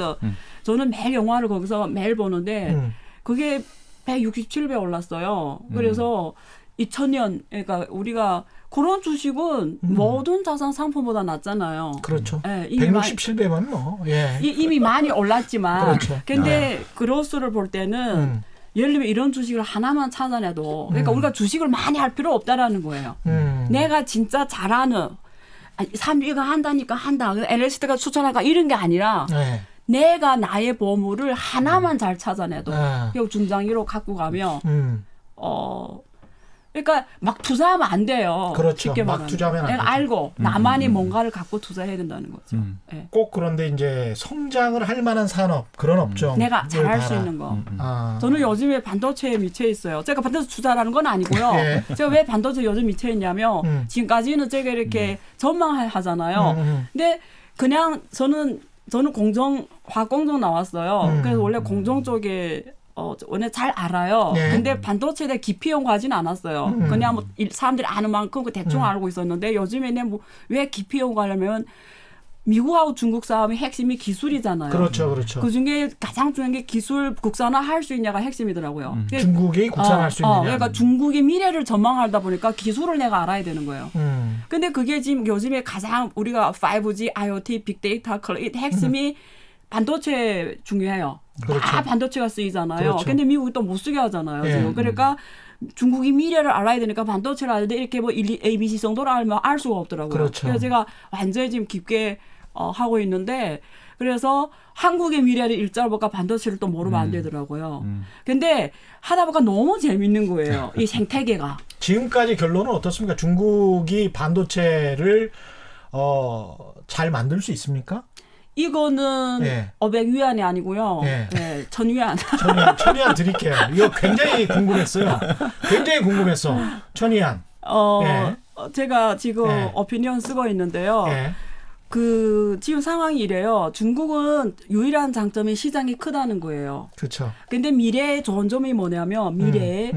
저는 매일 영화를 거기서 매일 보는데 그게 167배 올랐어요. 그래서 2000년 그러니까 우리가 그런 주식은 모든 자산 상품보다 낫잖아요. 그렇죠. 네, 167배면 뭐. 예. 이미 많이 올랐지만 그렇죠. 근데 그로스를 볼 때는 예를 들면 이런 주식을 하나만 찾아내도 그러니까 우리가 주식을 많이 할 필요 없다라는 거예요. 내가 진짜 잘하는 이거 한다니까 한다. LST가 추천할까 이런 게 아니라 예. 내가 나의 보물을 하나만 잘 찾아내도 아. 결국 중장기로 갖고 가면 그러니까 막 투자하면 안 돼요. 그렇죠. 쉽게 막 말하면. 투자하면 안 내가 되죠. 알고 나만이 뭔가를 갖고 투자해야 된다는 거죠. 네. 꼭 그런데 이제 성장을 할 만한 산업 그런 업종 내가 잘할 수 있는 거. 아. 저는 요즘에 반도체에 미쳐 있어요. 제가 반도체 투자라는 건 아니고요. 예. 제가 왜 반도체 요즘 미쳐 있냐면 지금까지는 제가 이렇게 전망하잖아요. 근데 그냥 저는 화공정 나왔어요. 그래서 원래 공정 쪽에 원래 잘 알아요. 예. 근데 반도체에 대해 깊이 연구하지는 않았어요. 그냥 뭐 사람들이 아는 만큼 대충 알고 있었는데 요즘에는 뭐 왜 깊이 연구하려면 미국하고 중국 싸움의 핵심이 기술이잖아요. 그렇죠, 그렇죠. 그 중에 가장 중요한 게 기술 국산화 할 수 있냐가 핵심이더라고요. 중국이 국산할 수 있느냐. 그러니까 중국의 미래를 전망하다 보니까 기술을 내가 알아야 되는 거예요. 근데 그게 지금 요즘에 가장 우리가 5G, IoT, 빅데이터, 클라우드 핵심이 반도체 중요해요. 그렇죠. 다 반도체가 쓰이잖아요. 그렇죠. 근데 미국이 또 못 쓰게 하잖아요. 예. 지금. 그러니까 중국이 미래를 알아야 되니까 반도체를 알는데 이렇게 뭐 ABC 정도로 알면 알 수가 없더라고요. 그렇죠. 그래서 제가 완전히 지금 깊게 하고 있는데 그래서 한국의 미래를 일자로 볼까 반도체를 또 모르면 안 되더라고요. 근데 하다 보니까 너무 재밌는 거예요. 이 생태계가. 지금까지 결론은 어떻습니까? 중국이 반도체를 잘 만들 수 있습니까? 이거는 예. 500위안이 아니고요. 예. 네, 1000위안. 천위안 드릴게요. 이거 굉장히 궁금했어요. 굉장히 궁금했어. 천위안. 예. 제가 지금 예. 오피니언 쓰고 있는데요. 예. 지금 상황이 이래요. 중국은 유일한 장점이 시장이 크다는 거예요. 그렇죠. 근데 미래의 좋은 점이 뭐냐면 미래에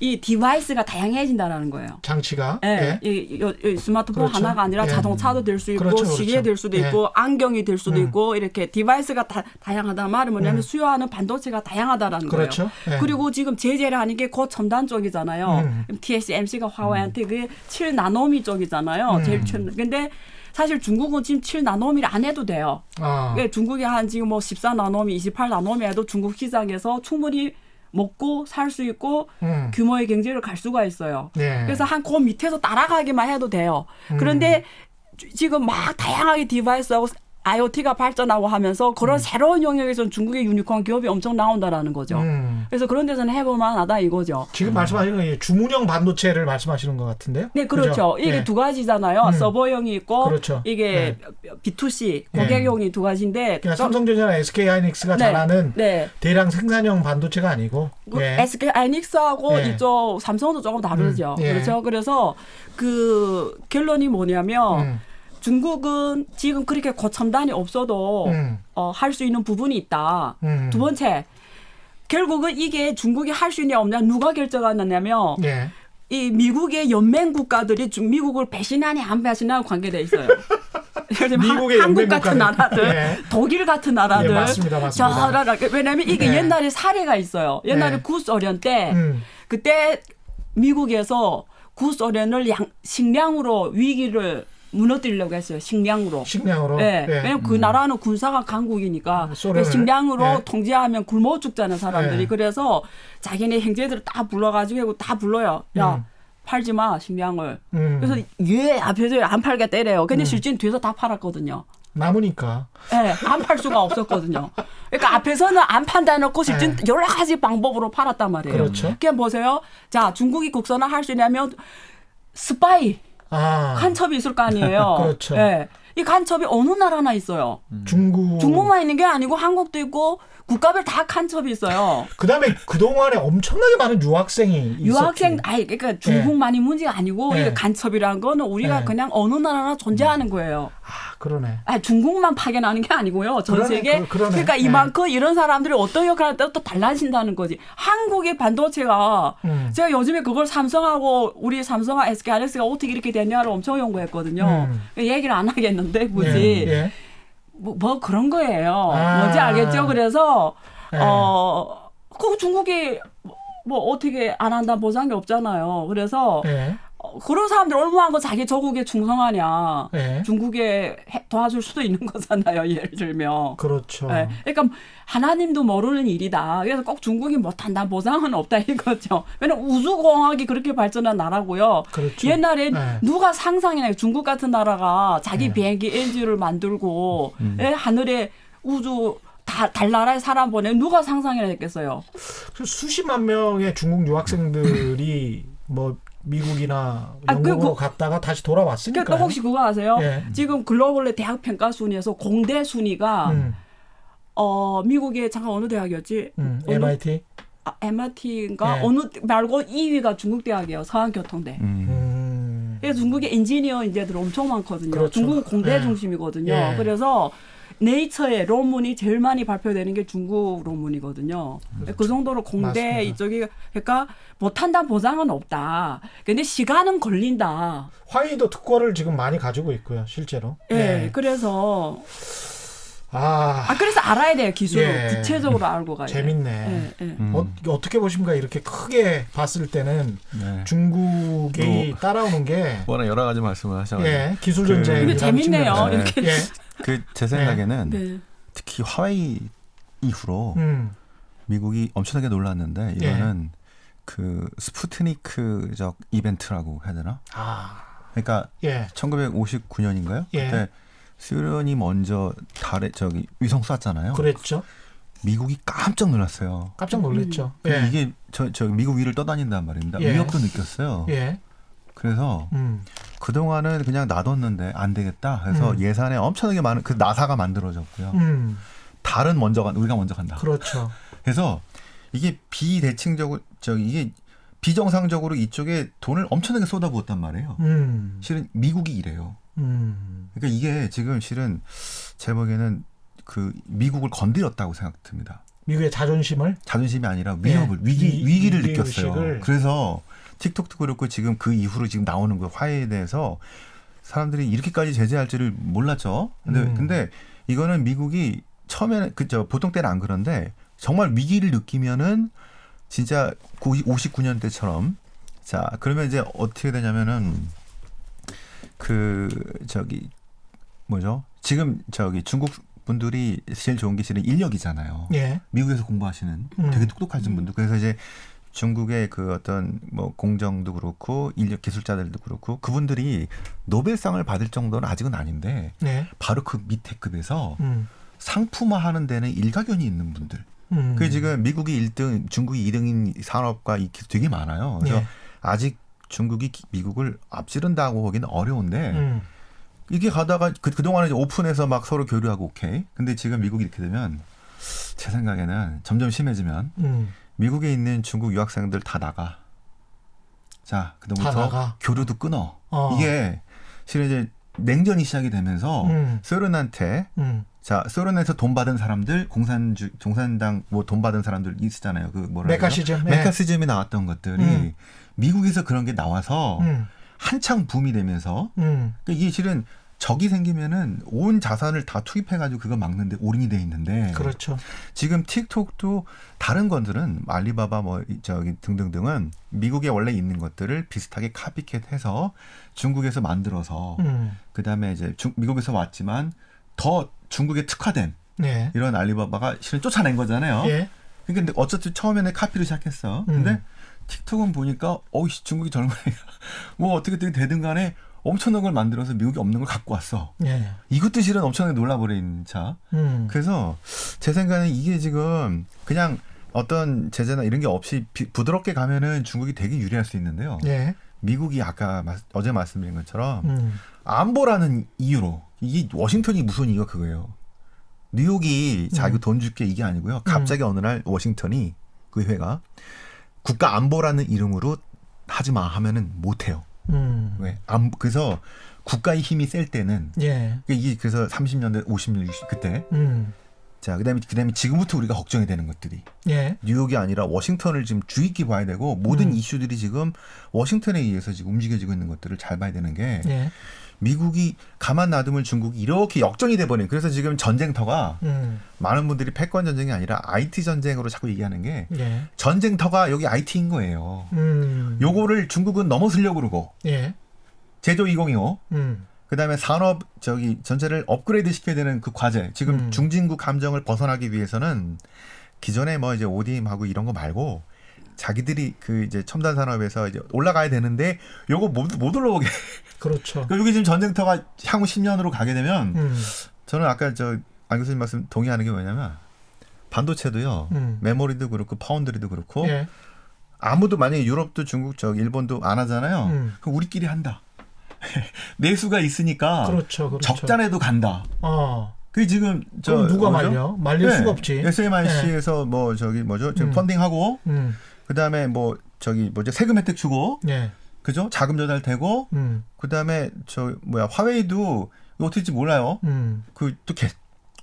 이 디바이스가 다양해진다라는 거예요. 장치가. 예, 예. 이 스마트폰 그렇죠. 하나가 아니라 예. 자동차도 될 수 있고 그렇죠, 시계 그렇죠. 될 수도 예. 있고 안경이 될 수도 있고 이렇게 디바이스가 다양하다는 말은 뭐냐면 수요하는 반도체가 다양하다는 그렇죠. 거예요. 예. 그리고 지금 제재를 하는 게 고첨단 쪽이잖아요. TSMC가 화웨이한테 그게 7나노미 쪽이잖아요. 제일 근데 사실 중국은 지금 7나노미를 안 해도 돼요. 아. 중국이 한 지금 뭐 14나노미, 28나노미 해도 중국 시장에서 충분히 먹고 살 수 있고 규모의 경제를 갈 수가 있어요. 네. 그래서 한 그 밑에서 따라가기만 해도 돼요. 그런데 지금 막 다양하게 디바이스하고 IoT가 발전하고 하면서 그런 새로운 영역에서는 중국의 유니콘 기업이 엄청 나온다라는 거죠. 그래서 그런 데서는 해볼 만하다 이거죠. 지금 말씀하시는 건 주문형 반도체를 말씀하시는 것 같은데요? 네, 그렇죠. 이게 네. 두 가지잖아요. 서버형이 있고 그렇죠. 이게 B2C 고객용이 두 가지인데 그러니까 삼성전자나 SK하이닉스가 네. 잘하는 네. 대량 생산형 반도체가 아니고 예. SK 하이닉스하고 예. 이쪽 삼성도 조금 다르죠. 예. 그렇죠. 그래서 그 결론이 뭐냐면 중국은 지금 그렇게 고첨단이 없어도 할 수 있는 부분이 있다. 두 번째, 결국은 이게 중국이 할 수 있냐 없냐 누가 결정하느냐면 예. 이 미국의 연맹 국가들이 미국을 배신하냐 안 배신하냐 관계돼 있어요. 미국의 한국 연맹 같은 국가들. 나라들, 예. 독일 같은 나라들, 예, 맞습니다. 저 나라 왜냐하면 이게 네. 옛날에 사례가 있어요. 옛날에 네. 구소련 때 그때 미국에서 구소련을 식량으로 위기를 무너뜨리려고 했어요. 식량으로. 예. 네. 왜냐면 그 나라는 군사가 강국이니까 소련을. 식량으로 예. 통제하면 굶어 죽잖아요, 사람들이. 예. 그래서 자기네 형제들을 다 불러가지고 다 불러요. 야, 팔지 마, 식량을. 그래서 얘 앞에서 안 팔게 때려요. 근데 실제는 뒤에서 다 팔았거든요. 남으니까. 네, 안 팔 수가 없었거든요. 그러니까 앞에서는 안 판다 놓고 실제 여러 가지 방법으로 팔았단 말이에요. 그렇죠. 그냥 보세요. 자, 중국이 국산화할 수 있냐면 스파이 간첩이 있을 거 아니에요. 그렇죠. 네. 이 간첩이 어느 나라나 있어요. 중국만 있는 게 아니고 한국도 있고 국가별 다 간첩이 있어요. 그다음에 그동안에 엄청나게 많은 유학생이 유학생, 있었지. 아니 그러니까 중국만이 문제가 아니고 네. 이게 간첩이라는 거는 우리가 네. 그냥 어느 나라나 존재하는 거예요. 아, 그러네. 중국만 파견하는 게 아니고요. 전 그러네, 세계. 그러네. 그러니까 네. 이만큼 이런 사람들이 어떤 역할을 하다 또 달라진다는 거지. 한국의 반도체가 제가 요즘에 그걸 삼성하고 우리 삼성과 SK하이닉스가 어떻게 이렇게 됐냐를 엄청 연구했거든요. 얘기를 안 하겠는데 굳이. 예. 예. 뭐 그런 거예요. 아. 뭔지 알겠죠? 그래서 네. 그 중국이 뭐 어떻게 안 한다 보장이 없잖아요. 그래서 예. 그런 사람들 얼마나 자기 조국에 충성하냐. 예. 중국에 도와줄 수도 있는 거잖아요. 예를 들면. 그렇죠. 네. 그러니까 하나님도 모르는 일이다. 그래서 꼭 중국이 못한다 보장은 없다 이거죠. 왜냐면 우주공학이 그렇게 발전한 나라고요. 그렇죠. 옛날에 네. 누가 상상이나 중국 같은 나라가 자기 네. 비행기 엔진을 만들고 하늘에 우주 달나라에 사람 보내 누가 상상이나 했겠어요. 수십만 명의 중국 유학생들이 뭐 미국이나 영국으로 갔다가 다시 돌아왔으니까. 그러니까 혹시 그거 아세요? 예. 지금 글로벌의 대학 평가 순위에서 공대 순위가 미국의 잠깐 어느 대학이었지? MIT. MIT인가 예. 어느 말고 2위가 중국 대학이에요. 서한교통대. 그래서 중국에 엔지니어 인재들 엄청 많거든요. 그렇죠. 중국은 공대 예. 중심이거든요. 예. 그래서 네이처의 논문이 제일 많이 발표되는 게 중국 논문이거든요. 그 정도로 공대 맞습니다. 이쪽이 그러니까 못한다는 보장은 없다. 근데 시간은 걸린다. 화웨이도 특허를 지금 많이 가지고 있고요, 실제로. 예. 예. 그래서 아, 그래서 알아야 돼요. 기술을 예. 구체적으로 알고 가야 돼요. 재밌네. 예, 예. 어떻게 보십니까? 이렇게 크게 봤을 때는 네. 중국이 따라오는 게 워낙 여러 가지 말씀을 하셔가지고 예, 기술 전쟁. 근데 재밌네요. 측면에서. 이렇게. 예. 그 제 생각에는 네. 특히 화웨이 이후로 미국이 엄청나게 놀랐는데 예. 이거는 그 스푸트니크적 이벤트라고 해야 되나? 아, 그러니까 예. 1959년인가요? 예. 그때 소련이 먼저 달에 위성 쐈잖아요. 그랬죠. 미국이 깜짝 놀랐어요. 깜짝 놀랐죠. 근데 예. 이게 저 미국 위를 떠다닌단 말입니다. 예. 위협도 느꼈어요. 예. 그래서 그동안은 그냥 놔뒀는데 안 되겠다. 그래서 예산에 엄청나게 많은 그 나사가 만들어졌고요. 달은 우리가 먼저 간다. 그렇죠. 그래서 이게 비대칭적으로 이게 비정상적으로 이쪽에 돈을 엄청나게 쏟아부었단 말이에요. 실은 미국이 이래요. 그러니까 이게 지금 실은 제 보기에는 그 미국을 건드렸다고 생각됩니다. 미국의 자존심을 자존심이 아니라 위협을 예. 위기를 위기 느꼈어요. 의식을. 그래서 틱톡도 그렇고 지금 그 이후로 지금 나오는 그 화해에 대해서 사람들이 이렇게까지 제재할 줄을 몰랐죠. 근데 이거는 미국이 처음에는 보통 때는 안 그런데 정말 위기를 느끼면은 진짜 59년 때처럼 자 그러면 이제 어떻게 되냐면은 지금 중국 분들이 제일 좋은 게 실은 인력이잖아요. 예. 미국에서 공부하시는 되게 똑똑하신 분들. 그래서 이제 중국의 그 어떤 뭐 공정도 그렇고 인력 기술자들도 그렇고 그분들이 노벨상을 받을 정도는 아직은 아닌데 네. 바로 그 밑에 급에서 상품화하는 데는 일가견이 있는 분들. 그 지금 미국이 1등, 중국이 2등인 산업과 이 기술 되게 많아요. 그래서 예. 아직 중국이 미국을 앞지른다고 하기는 어려운데 이게 가다가 그동안에 이제 오픈해서 막 서로 교류하고 오케이. 근데 지금 미국이 이렇게 되면 제 생각에는 점점 심해지면 미국에 있는 중국 유학생들 다 나가. 자, 그다음부터 교류도 끊어. 이게 실은 이제 냉전이 시작이 되면서 소련한테 자, 소련에서 돈 받은 사람들, 공산당 뭐 돈 받은 사람들 있었잖아요. 그 뭐라 메카시즘. 메카시즘이 나왔던 것들이 미국에서 그런 게 나와서 한창 붐이 되면서 그러니까 이게 실은 적이 생기면은 온 자산을 다 투입해가지고 그거 막는데 올인이 돼 있는데. 그렇죠. 지금 틱톡도 다른 것들은 알리바바 뭐 저기 등등등은 미국에 원래 있는 것들을 비슷하게 카피캣해서 중국에서 만들어서 그 다음에 이제 미국에서 왔지만 더 중국에 특화된 네. 이런 알리바바가 실은 쫓아낸 거잖아요. 예. 근데 어쨌든 처음에는 카피를 시작했어. 근데 틱톡은 보니까 중국이 젊은 애가 뭐 어떻게 되든 간에 엄청난 걸 만들어서 미국이 없는 걸 갖고 왔어. 예. 이것도 실은 엄청나게 놀라버린 차. 그래서 제 생각에는 이게 지금 그냥 어떤 제재나 이런 게 없이 부드럽게 가면은 중국이 되게 유리할 수 있는데요. 예. 미국이 아까 어제 말씀드린 것처럼 안보라는 이유로 이게 워싱턴이 무슨 이유가 그거예요. 뉴욕이 자기 돈 줄게 이게 아니고요. 갑자기 어느 날 워싱턴이 그 회가 국가 안보라는 이름으로 하지 마 하면은 못 해요. 왜? 그래서 국가의 힘이 셀 때는 예. 이게 그래서 30년대, 50년, 60 그때 자 그다음에 지금부터 우리가 걱정이 되는 것들이 예. 뉴욕이 아니라 워싱턴을 지금 주의 깊게 봐야 되고 모든 이슈들이 지금 워싱턴에 의해서 지금 움직여지고 있는 것들을 잘 봐야 되는 게 예. 미국이 가만 놔두면 중국이 이렇게 역전이 돼버린. 그래서 지금 전쟁터가 많은 분들이 패권 전쟁이 아니라 IT 전쟁으로 자꾸 얘기하는 게 예. 전쟁터가 여기 IT인 거예요. 요거를 중국은 넘어서려고 그러고 예. 제조 2025 그다음에 산업 전체를 업그레이드 시켜야 되는 그 과제. 지금 중진국 함정을 벗어나기 위해서는 기존에 뭐 이제 ODM하고 이런 거 말고 자기들이 그 이제 첨단 산업에서 이제 올라가야 되는데 요거 못 올라오게. 그렇죠. 여기 지금 전쟁터가 향후 10년으로 가게 되면 저는 아까 안 교수님 말씀 동의하는 게 뭐냐면 반도체도요. 메모리도 그렇고 파운드리도 그렇고 예. 아무도 만약에 유럽도 중국 일본도 안 하잖아요. 그럼 우리끼리 한다. 내수가 있으니까 그렇죠. 적자에도 간다. 그게 지금 그럼 누가 말릴 수가 없지. SMIC에서 뭐 지금 펀딩하고 그다음에 뭐 세금 혜택 주고 그죠? 자금 조달되고 그다음에 화웨이도 어떻게 될지 몰라요.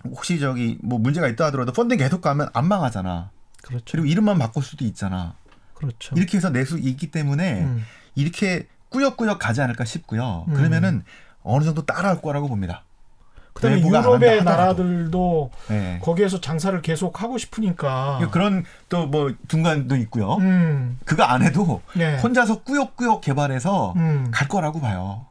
혹시 뭐 문제가 있다 하더라도 펀딩 계속 가면 안 망하잖아. 그렇죠. 그리고 이름만 바꿀 수도 있잖아. 그렇죠. 이렇게 해서 내수 있기 때문에 이렇게 꾸역꾸역 가지 않을까 싶고요. 그러면은 어느 정도 따라올 거라고 봅니다. 그다음에 유럽의 나라들도 네. 거기에서 장사를 계속 하고 싶으니까 그런 또 뭐 중간도 있고요. 그거 안 해도 네. 혼자서 꾸역꾸역 개발해서 갈 거라고 봐요.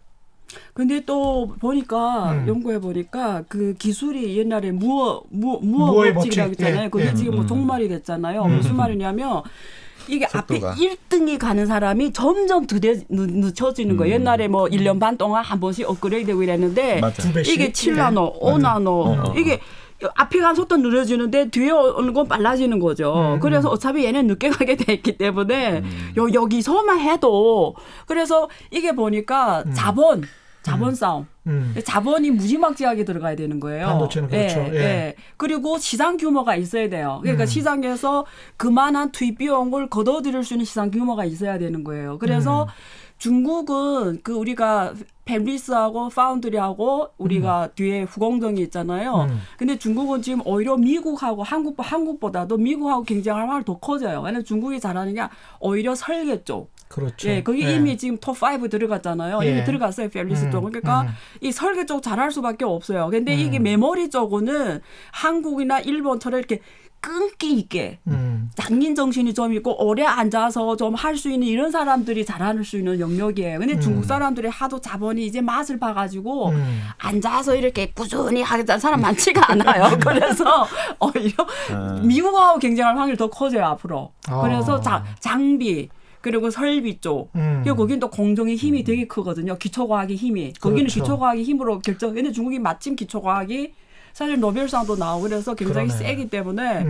근데 또 보니까 연구해 보니까 그 기술이 옛날에 무어 법칙이라고 했잖아요. 그게 지금 뭐 종말이 됐잖아요. 무슨 말이냐면 이게 속도가. 앞에 1등이 가는 사람이 점점 늦춰지는 거예요. 옛날에 뭐 1년 반 동안 한 번씩 업그레이드 되고 이랬는데 이게 7나노, 5나노 이게 앞에 간 속도 느려지는데 뒤에 오는 건 빨라지는 거죠. 그래서 어차피 얘는 늦게 가게 돼 있기 때문에 여기서만 해도 그래서 이게 보니까 자본 싸움. 자본이 무지막지하게 들어가야 되는 거예요. 반도체는 그렇죠. 예. 그리고 시장 규모가 있어야 돼요. 그러니까 시장에서 그만한 투입 비용을 걷어들일 수 있는 시장 규모가 있어야 되는 거예요. 그래서 중국은 우리가 팹리스하고 파운드리하고 우리가 뒤에 후공정이 있잖아요. 근데 중국은 지금 오히려 미국하고 한국보다도 미국하고 경쟁할 확률이 더 커져요. 왜냐하면 중국이 잘하는 게 오히려 설계 쪽. 그렇죠. 예, 거기 이미 지금 톱5 들어갔잖아요. 이미 들어갔어요, 팹리스 쪽은. 그러니까 이 설계 쪽 잘할 수밖에 없어요. 근데 이게 메모리 쪽은 한국이나 일본처럼 이렇게 끈기 있게 장인 정신이 좀 있고 오래 앉아서 좀 할 수 있는 이런 사람들이 잘할 수 있는 영역이에요. 근데 중국 사람들이 하도 자본이 이제 맛을 봐가지고 앉아서 이렇게 꾸준히 하겠다는 사람 많지가 않아요. 그래서 오히려 미국하고 경쟁할 확률이 더 커져요 앞으로. 그래서 장비 그리고 설비 쪽. 그리고 거긴 또 공정의 힘이 되게 크거든요. 기초과학의 힘이. 거기는 그렇죠. 기초과학의 힘으로 결정. 근데 중국이 마침 기초과학이 사실 노벨상도 나오고 그래서 굉장히 그러네. 세기 때문에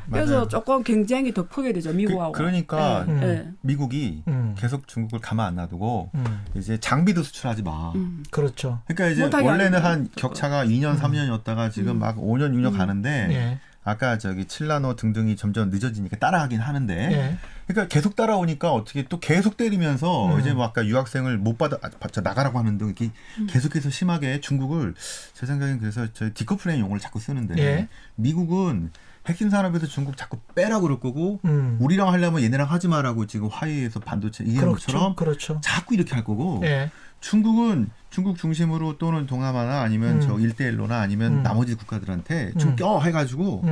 그래서 맞아요. 조금 경쟁이 더 크게 되죠. 미국하고. 그러니까 네. 미국이 계속 중국을 가만 안 놔두고 이제 장비도 수출하지 마. 그렇죠. 그러니까 이제 못하게 원래는 하는 한 격차가 2년, 3년이었다가 지금 막 5년, 6년 가는데 예. 아까 저기 7나노 등등이 점점 늦어지니까 따라가긴 하는데 예. 그러니까 계속 따라오니까 어떻게 또 계속 때리면서 이제 뭐 아까 유학생을 못 받아 나가라고 하는 등 이렇게 계속해서 심하게 중국을 제 생각엔 그래서 저희 디커플레인 용어를 자꾸 쓰는데 예. 미국은 핵심 산업에서 중국 자꾸 빼라고 그럴 거고 우리랑 하려면 얘네랑 하지 마라고 지금 화해에서 반도체 이해한 것처럼 그렇죠. 자꾸 이렇게 할 거고 예. 중국은 중국 중심으로 또는 동남아나 아니면 저 1대1로나 아니면 나머지 국가들한테 좀 껴해가지고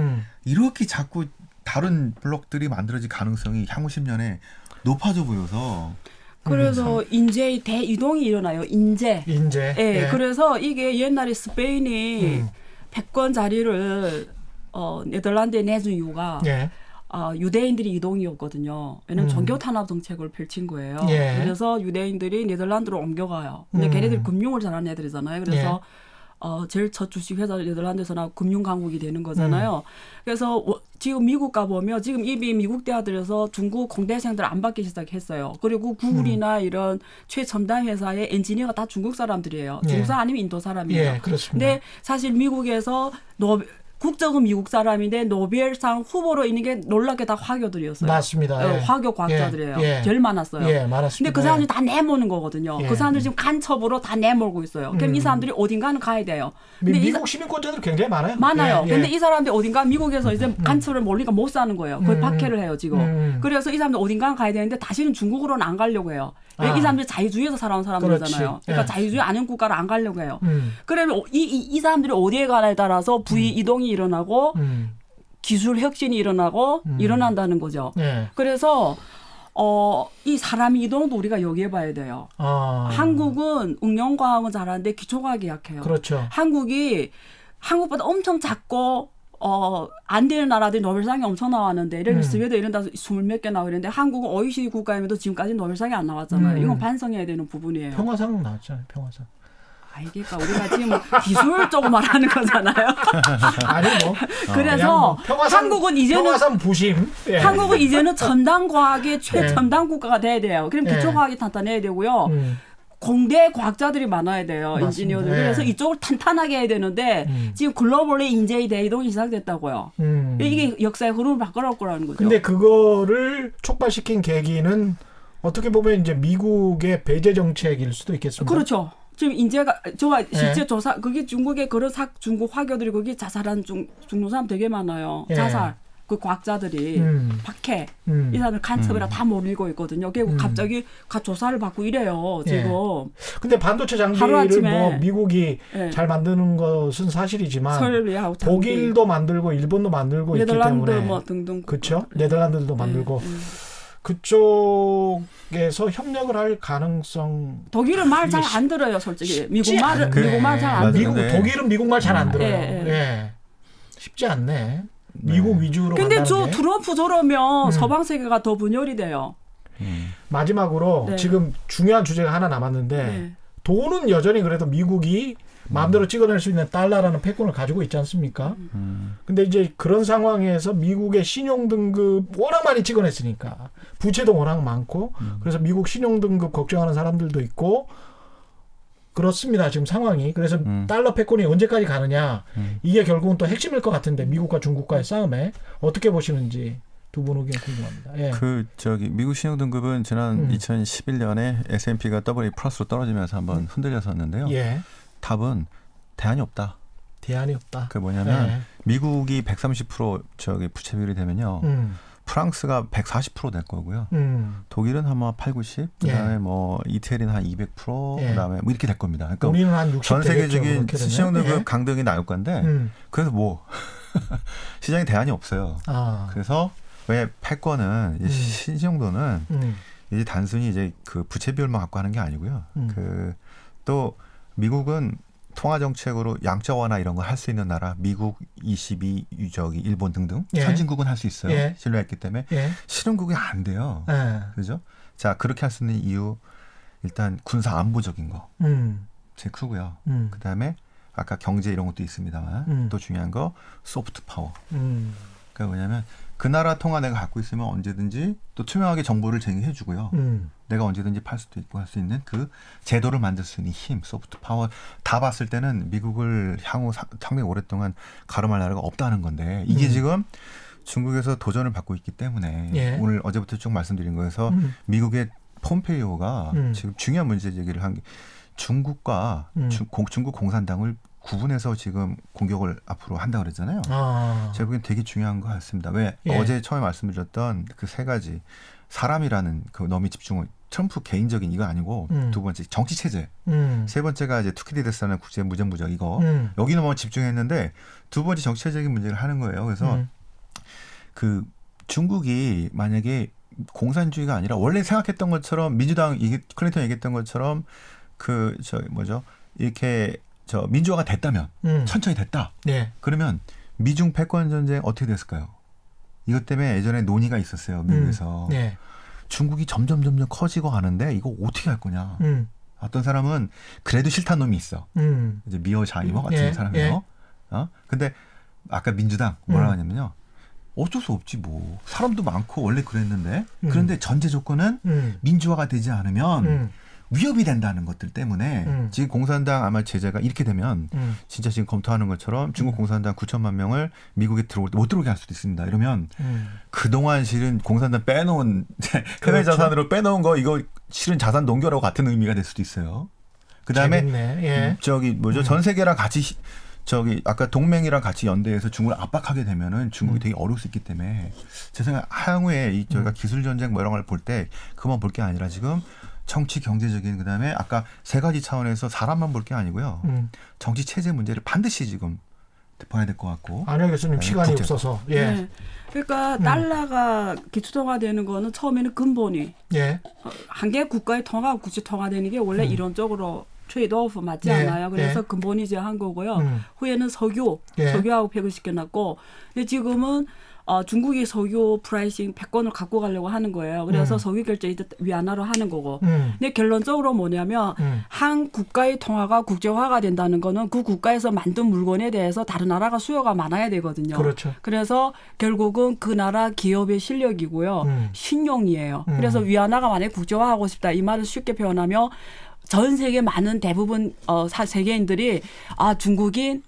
이렇게 자꾸 다른 블록들이 만들어질 가능성이 향후 10년에 높아져 보여서 그래서 인재의 대이동이 일어나요. 인재. 인재. 예. 예. 그래서 이게 옛날에 스페인이 패권 자리를 네덜란드에 내준 이유가 예. 유대인들이 이동이었거든요. 왜냐면 종교 탄압 정책을 펼친 거예요. 예. 그래서 유대인들이 네덜란드로 옮겨가요. 근데 걔네들이 금융을 잘하는 애들이잖아요. 그래서 제일 첫 주식회사 네덜란드에서 나 금융 강국이 되는 거잖아요. 그래서 지금 미국 가보면 지금 이미 미국 대학들에서 중국 공대생들 안 받기 시작했어요. 그리고 구글이나 이런 최첨단 회사의 엔지니어가 다 중국 사람들이에요. 예. 중국 사람 아니면 인도 사람이에요. 예, 그렇습니다. 근데 사실 미국에서 국적은 미국 사람인데 노벨상 후보로 있는 게 놀랍게 다 화교들이었어요. 맞습니다. 예. 화교 과학자들이에요. 예. 제일 많았어요. 예, 많았습니다. 근데 그 사람들이 다 내모는 거거든요. 예. 그 사람들이 지금 간첩으로 다 내몰고 있어요. 그럼 이 사람들이 어딘가는 가야 돼요. 근데 미국 시민권자들 굉장히 많아요. 많아요. 예, 근데 예. 이 사람들이 어딘가 미국에서 이제 간첩을 몰리니까 못 사는 거예요. 거의 박해를 해요, 지금. 그래서 이 사람들 어딘가 가야 되는데 다시는 중국으로는 안 가려고 해요. 이 사람들이 자유주의에서 살아온 사람들이잖아요. 그렇지. 그러니까 예. 자유주의 아닌 국가를 안 가려고 해요. 그러면 이 사람들이 어디에 가냐에 따라서 부의 이동이 일어나고 기술 혁신이 일어나고 일어난다는 거죠. 예. 그래서 이 사람 이동도 우리가 여기에 봐야 돼요. 한국은 응용과학은 잘하는데 기초과학이 약해요. 그렇죠. 한국보다 엄청 작고 안 되는 나라들이 노벨상이 엄청 나왔는데 예를 들면 스웨덴 이런 데서 20몇 개 나오고 있는데 한국은 OECD 국가임에도 지금까지 노벨상이 안 나왔잖아요. 이건 반성해야 되는 부분이에요. 평화상 나왔잖아요. 평화상. 그러니까 우리가 지금 기술 쪽 말하는 거잖아요. 아니 뭐. 그래서 평화상, 한국은 이제는 평화상 부심. 예. 한국은 이제는 첨단 과학의 최첨단 국가가 돼야 돼요. 그럼 예. 기초 과학이 탄탄해야 되고요. 공대 과학자들이 많아야 돼요. 맞습니다. 엔지니어들. 예. 그래서 이쪽을 탄탄하게 해야 되는데 지금 글로벌리 인재의 대이동이 시작됐다고요. 이게 역사의 흐름을 바꿔놓을 거라는 거죠. 근데 그거를 촉발시킨 계기는 어떻게 보면 이제 미국의 배제 정책일 수도 있겠습니다. 그렇죠. 지금 인재가 정말 실제 조사 그게 중국의 그런 중국 화교들이 거기 자살한 중국 사람 되게 많아요. 예. 자살. 그 과학자들이 박해 이 사람들 간첩이라 다 몰리고 있거든요. 그리고 갑자기 조사를 받고 이래요. 지금. 근데 반도체 장비를 하루아침에. 뭐 미국이 예. 잘 만드는 것은 사실이지만 설비하고 장비. 독일도 만들고 일본도 만들고 있기 네덜란드 때문에 뭐 등등. 그렇죠. 네덜란드도 만들고 그쪽에서 협력을 할 가능성. 독일은 말 잘 안 들어요, 솔직히. 미국 말을 않네. 미국 말 잘 안 맞아요. 들어요. 독일은 미국 말 잘 안 들어요. 예. 예. 쉽지 않네. 미국 위주로 근데 간다는 게. 트럼프 저러면 서방 세계가 더 분열이 돼요. 마지막으로 네. 지금 중요한 주제가 하나 남았는데 네. 돈은 여전히 그래도 미국이 마음대로 찍어낼 수 있는 달러라는 패권을 가지고 있지 않습니까? 근데 이제 그런 상황에서 미국의 신용등급 워낙 많이 찍어냈으니까 부채도 워낙 많고 그래서 미국 신용등급 걱정하는 사람들도 있고 그렇습니다. 지금 상황이. 그래서 달러 패권이 언제까지 가느냐 이게 결국은 또 핵심일 것 같은데 미국과 중국과의 싸움에 어떻게 보시는지 두 분 의견 궁금합니다. 예. 미국 신용 등급은 지난 2011년에 S&P가 AA 플러스로 떨어지면서 한번 흔들렸었는데요. 예. 답은 대안이 없다. 대안이 없다. 그 뭐냐면 예. 미국이 130% 부채 비율이 되면요. 프랑스가 140% 될 거고요. 독일은 한 8, 90. 그다음에 예. 뭐 이태리는 한 200%. 예. 그다음에 뭐 이렇게 될 겁니다. 그러니까 우리는 한 60. 전 세계적인 되겠죠, 신용 등급 예. 강등이 나올 건데 그래서 뭐 시장에 대안이 없어요. 그래서 왜 패권은 이제 신용도는 이제 단순히 이제 그 부채 비율만 갖고 하는 게 아니고요. 그 또 미국은 통화 정책으로 양적 완화 이런 거 할 수 있는 나라, 미국 22, 저기 일본 등등 선진국은 할 수 있어요. 신뢰했기 때문에 실흥국이 안 돼요. 그죠? 자, 그렇게 할 수 있는 이유 일단 군사 안보적인 거 제일 크고요. 그다음에 아까 경제 이런 것도 있습니다만 또 중요한 거 소프트 파워. 그러니까 뭐냐면 그 나라 통화 내가 갖고 있으면 언제든지 또 투명하게 정보를 제공해 주고요. 내가 언제든지 팔 수도 있고 할 수 있는 그 제도를 만들 수 있는 힘, 소프트 파워. 다 봤을 때는 미국을 향후 상당히 오랫동안 가름할 나라가 없다는 건데 이게 지금 중국에서 도전을 받고 있기 때문에 오늘 어제부터 쭉 말씀드린 거에서 미국의 폼페이오가 지금 중요한 문제 제기를 한 게 중국과 중국 공산당을 구분해서 지금 공격을 앞으로 한다 그랬잖아요. 제가 보기엔 되게 중요한 것 같습니다. 왜 어제 처음에 말씀드렸던 그 세 가지 사람이라는 그 너무 집중을 트럼프 개인적인 이거 아니고 두 번째 정치 체제, 세 번째가 이제 투키디데스라는 국제 무정부적 이거 여기는 뭐 집중했는데 두 번째 정치 체제적인 문제를 하는 거예요. 그래서 그 중국이 만약에 공산주의가 아니라 원래 생각했던 것처럼 민주당 클린턴 얘기했던 것처럼 그 이렇게 민주화가 됐다면 천천히 됐다. 그러면 미중 패권 전쟁 어떻게 됐을까요? 이것 때문에 예전에 논의가 있었어요. 미국에서. 중국이 점점 커지고 가는데 이거 어떻게 할 거냐. 어떤 사람은 그래도 싫다는 놈이 있어. 이제 미어 자이머 같은 사람이요. 근데 아까 민주당 뭐라고 하냐면요. 어쩔 수 없지 뭐. 사람도 많고 원래 그랬는데. 그런데 전제 조건은 민주화가 되지 않으면 위협이 된다는 것들 때문에 지금 공산당 아마 제재가 이렇게 되면 진짜 지금 검토하는 것처럼 중국 공산당 9천만 명을 미국에 못 들어오게 할 수도 있습니다. 이러면 그동안 실은 공산당 빼놓은 해외 자산으로 빼놓은 거 이거 실은 자산 농결하고 같은 의미가 될 수도 있어요. 그다음에 전 세계랑 같이 아까 동맹이랑 같이 연대해서 중국을 압박하게 되면은 중국이 되게 어려울 수 있기 때문에 제 생각 향후에 저희가 기술 전쟁 뭐 이런 걸 볼 때 그만 볼 게 아니라 지금 정치 경제적인 그다음에 아까 세 가지 차원에서 사람만 볼 게 아니고요. 정치 체제 문제를 반드시 지금 봐야 될 것 같고. 안현 교수님 시간이 없어서. 그러니까 달러가 기초통화되는 거는 처음에는 근본이 한 개 국가의 통화가 국제 통화되는 게 원래 이론적으로 트레이드오프 맞지 않아요. 그래서 근본이 제한 거고요. 후에는 석유하고 폐을 시켜놨고 근데 지금은 중국이 석유 프라이싱 100건을 갖고 가려고 하는 거예요. 그래서 석유 결제 위안화로 하는 거고. 근데 결론적으로 뭐냐면 한 국가의 통화가 국제화가 된다는 거는 그 국가에서 만든 물건에 대해서 다른 나라가 수요가 많아야 되거든요. 그렇죠. 그래서 결국은 그 나라 기업의 실력이고요. 신용이에요. 그래서 위안화가 만약에 국제화하고 싶다. 이 말을 쉽게 표현하면 전 세계 많은 대부분 세계인들이 중국인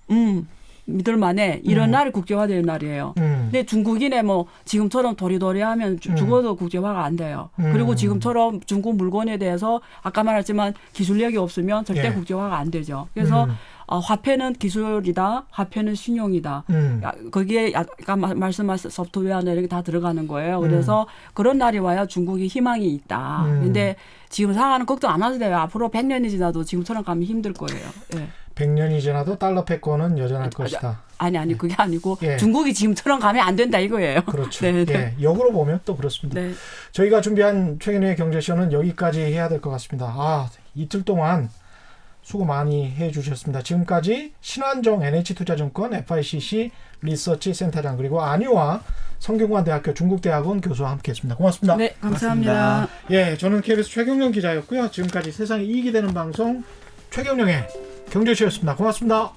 믿을만해 이런 날이 국제화되는 날이에요. 근데 중국인의 뭐 지금처럼 도리도리하면 죽어도 국제화가 안 돼요. 그리고 지금처럼 중국 물건에 대해서 아까 말했지만 기술력이 없으면 절대 국제화가 안 되죠. 그래서 화폐는 기술이다. 화폐는 신용이다. 거기에 아까 말씀하신 소프트웨어나 이런 게 다 들어가는 거예요. 그래서 그런 날이 와야 중국이 희망이 있다. 근데 지금 상황은 걱정 안 하셔도 돼요. 앞으로 100년이 지나도 지금처럼 가면 힘들 거예요. 100년이 지나도 달러 패권은 여전할 것이다. 아니 그게 아니고 중국이 지금처럼 가면 안 된다 이거예요. 그렇죠. 역으로 보면 또 그렇습니다. 저희가 준비한 최근의 경제쇼는 여기까지 해야 될 것 같습니다. 이틀 동안 수고 많이 해주셨습니다. 지금까지 신환정 NH투자증권 FICC 리서치 센터장 그리고 안유아 성균관대학교 중국대학원 교수와 함께했습니다. 고맙습니다. 네, 감사합니다. 저는 KBS 최경영 기자였고요. 지금까지 세상에 이익이 되는 방송 최경영의 경제쇼였습니다. 고맙습니다.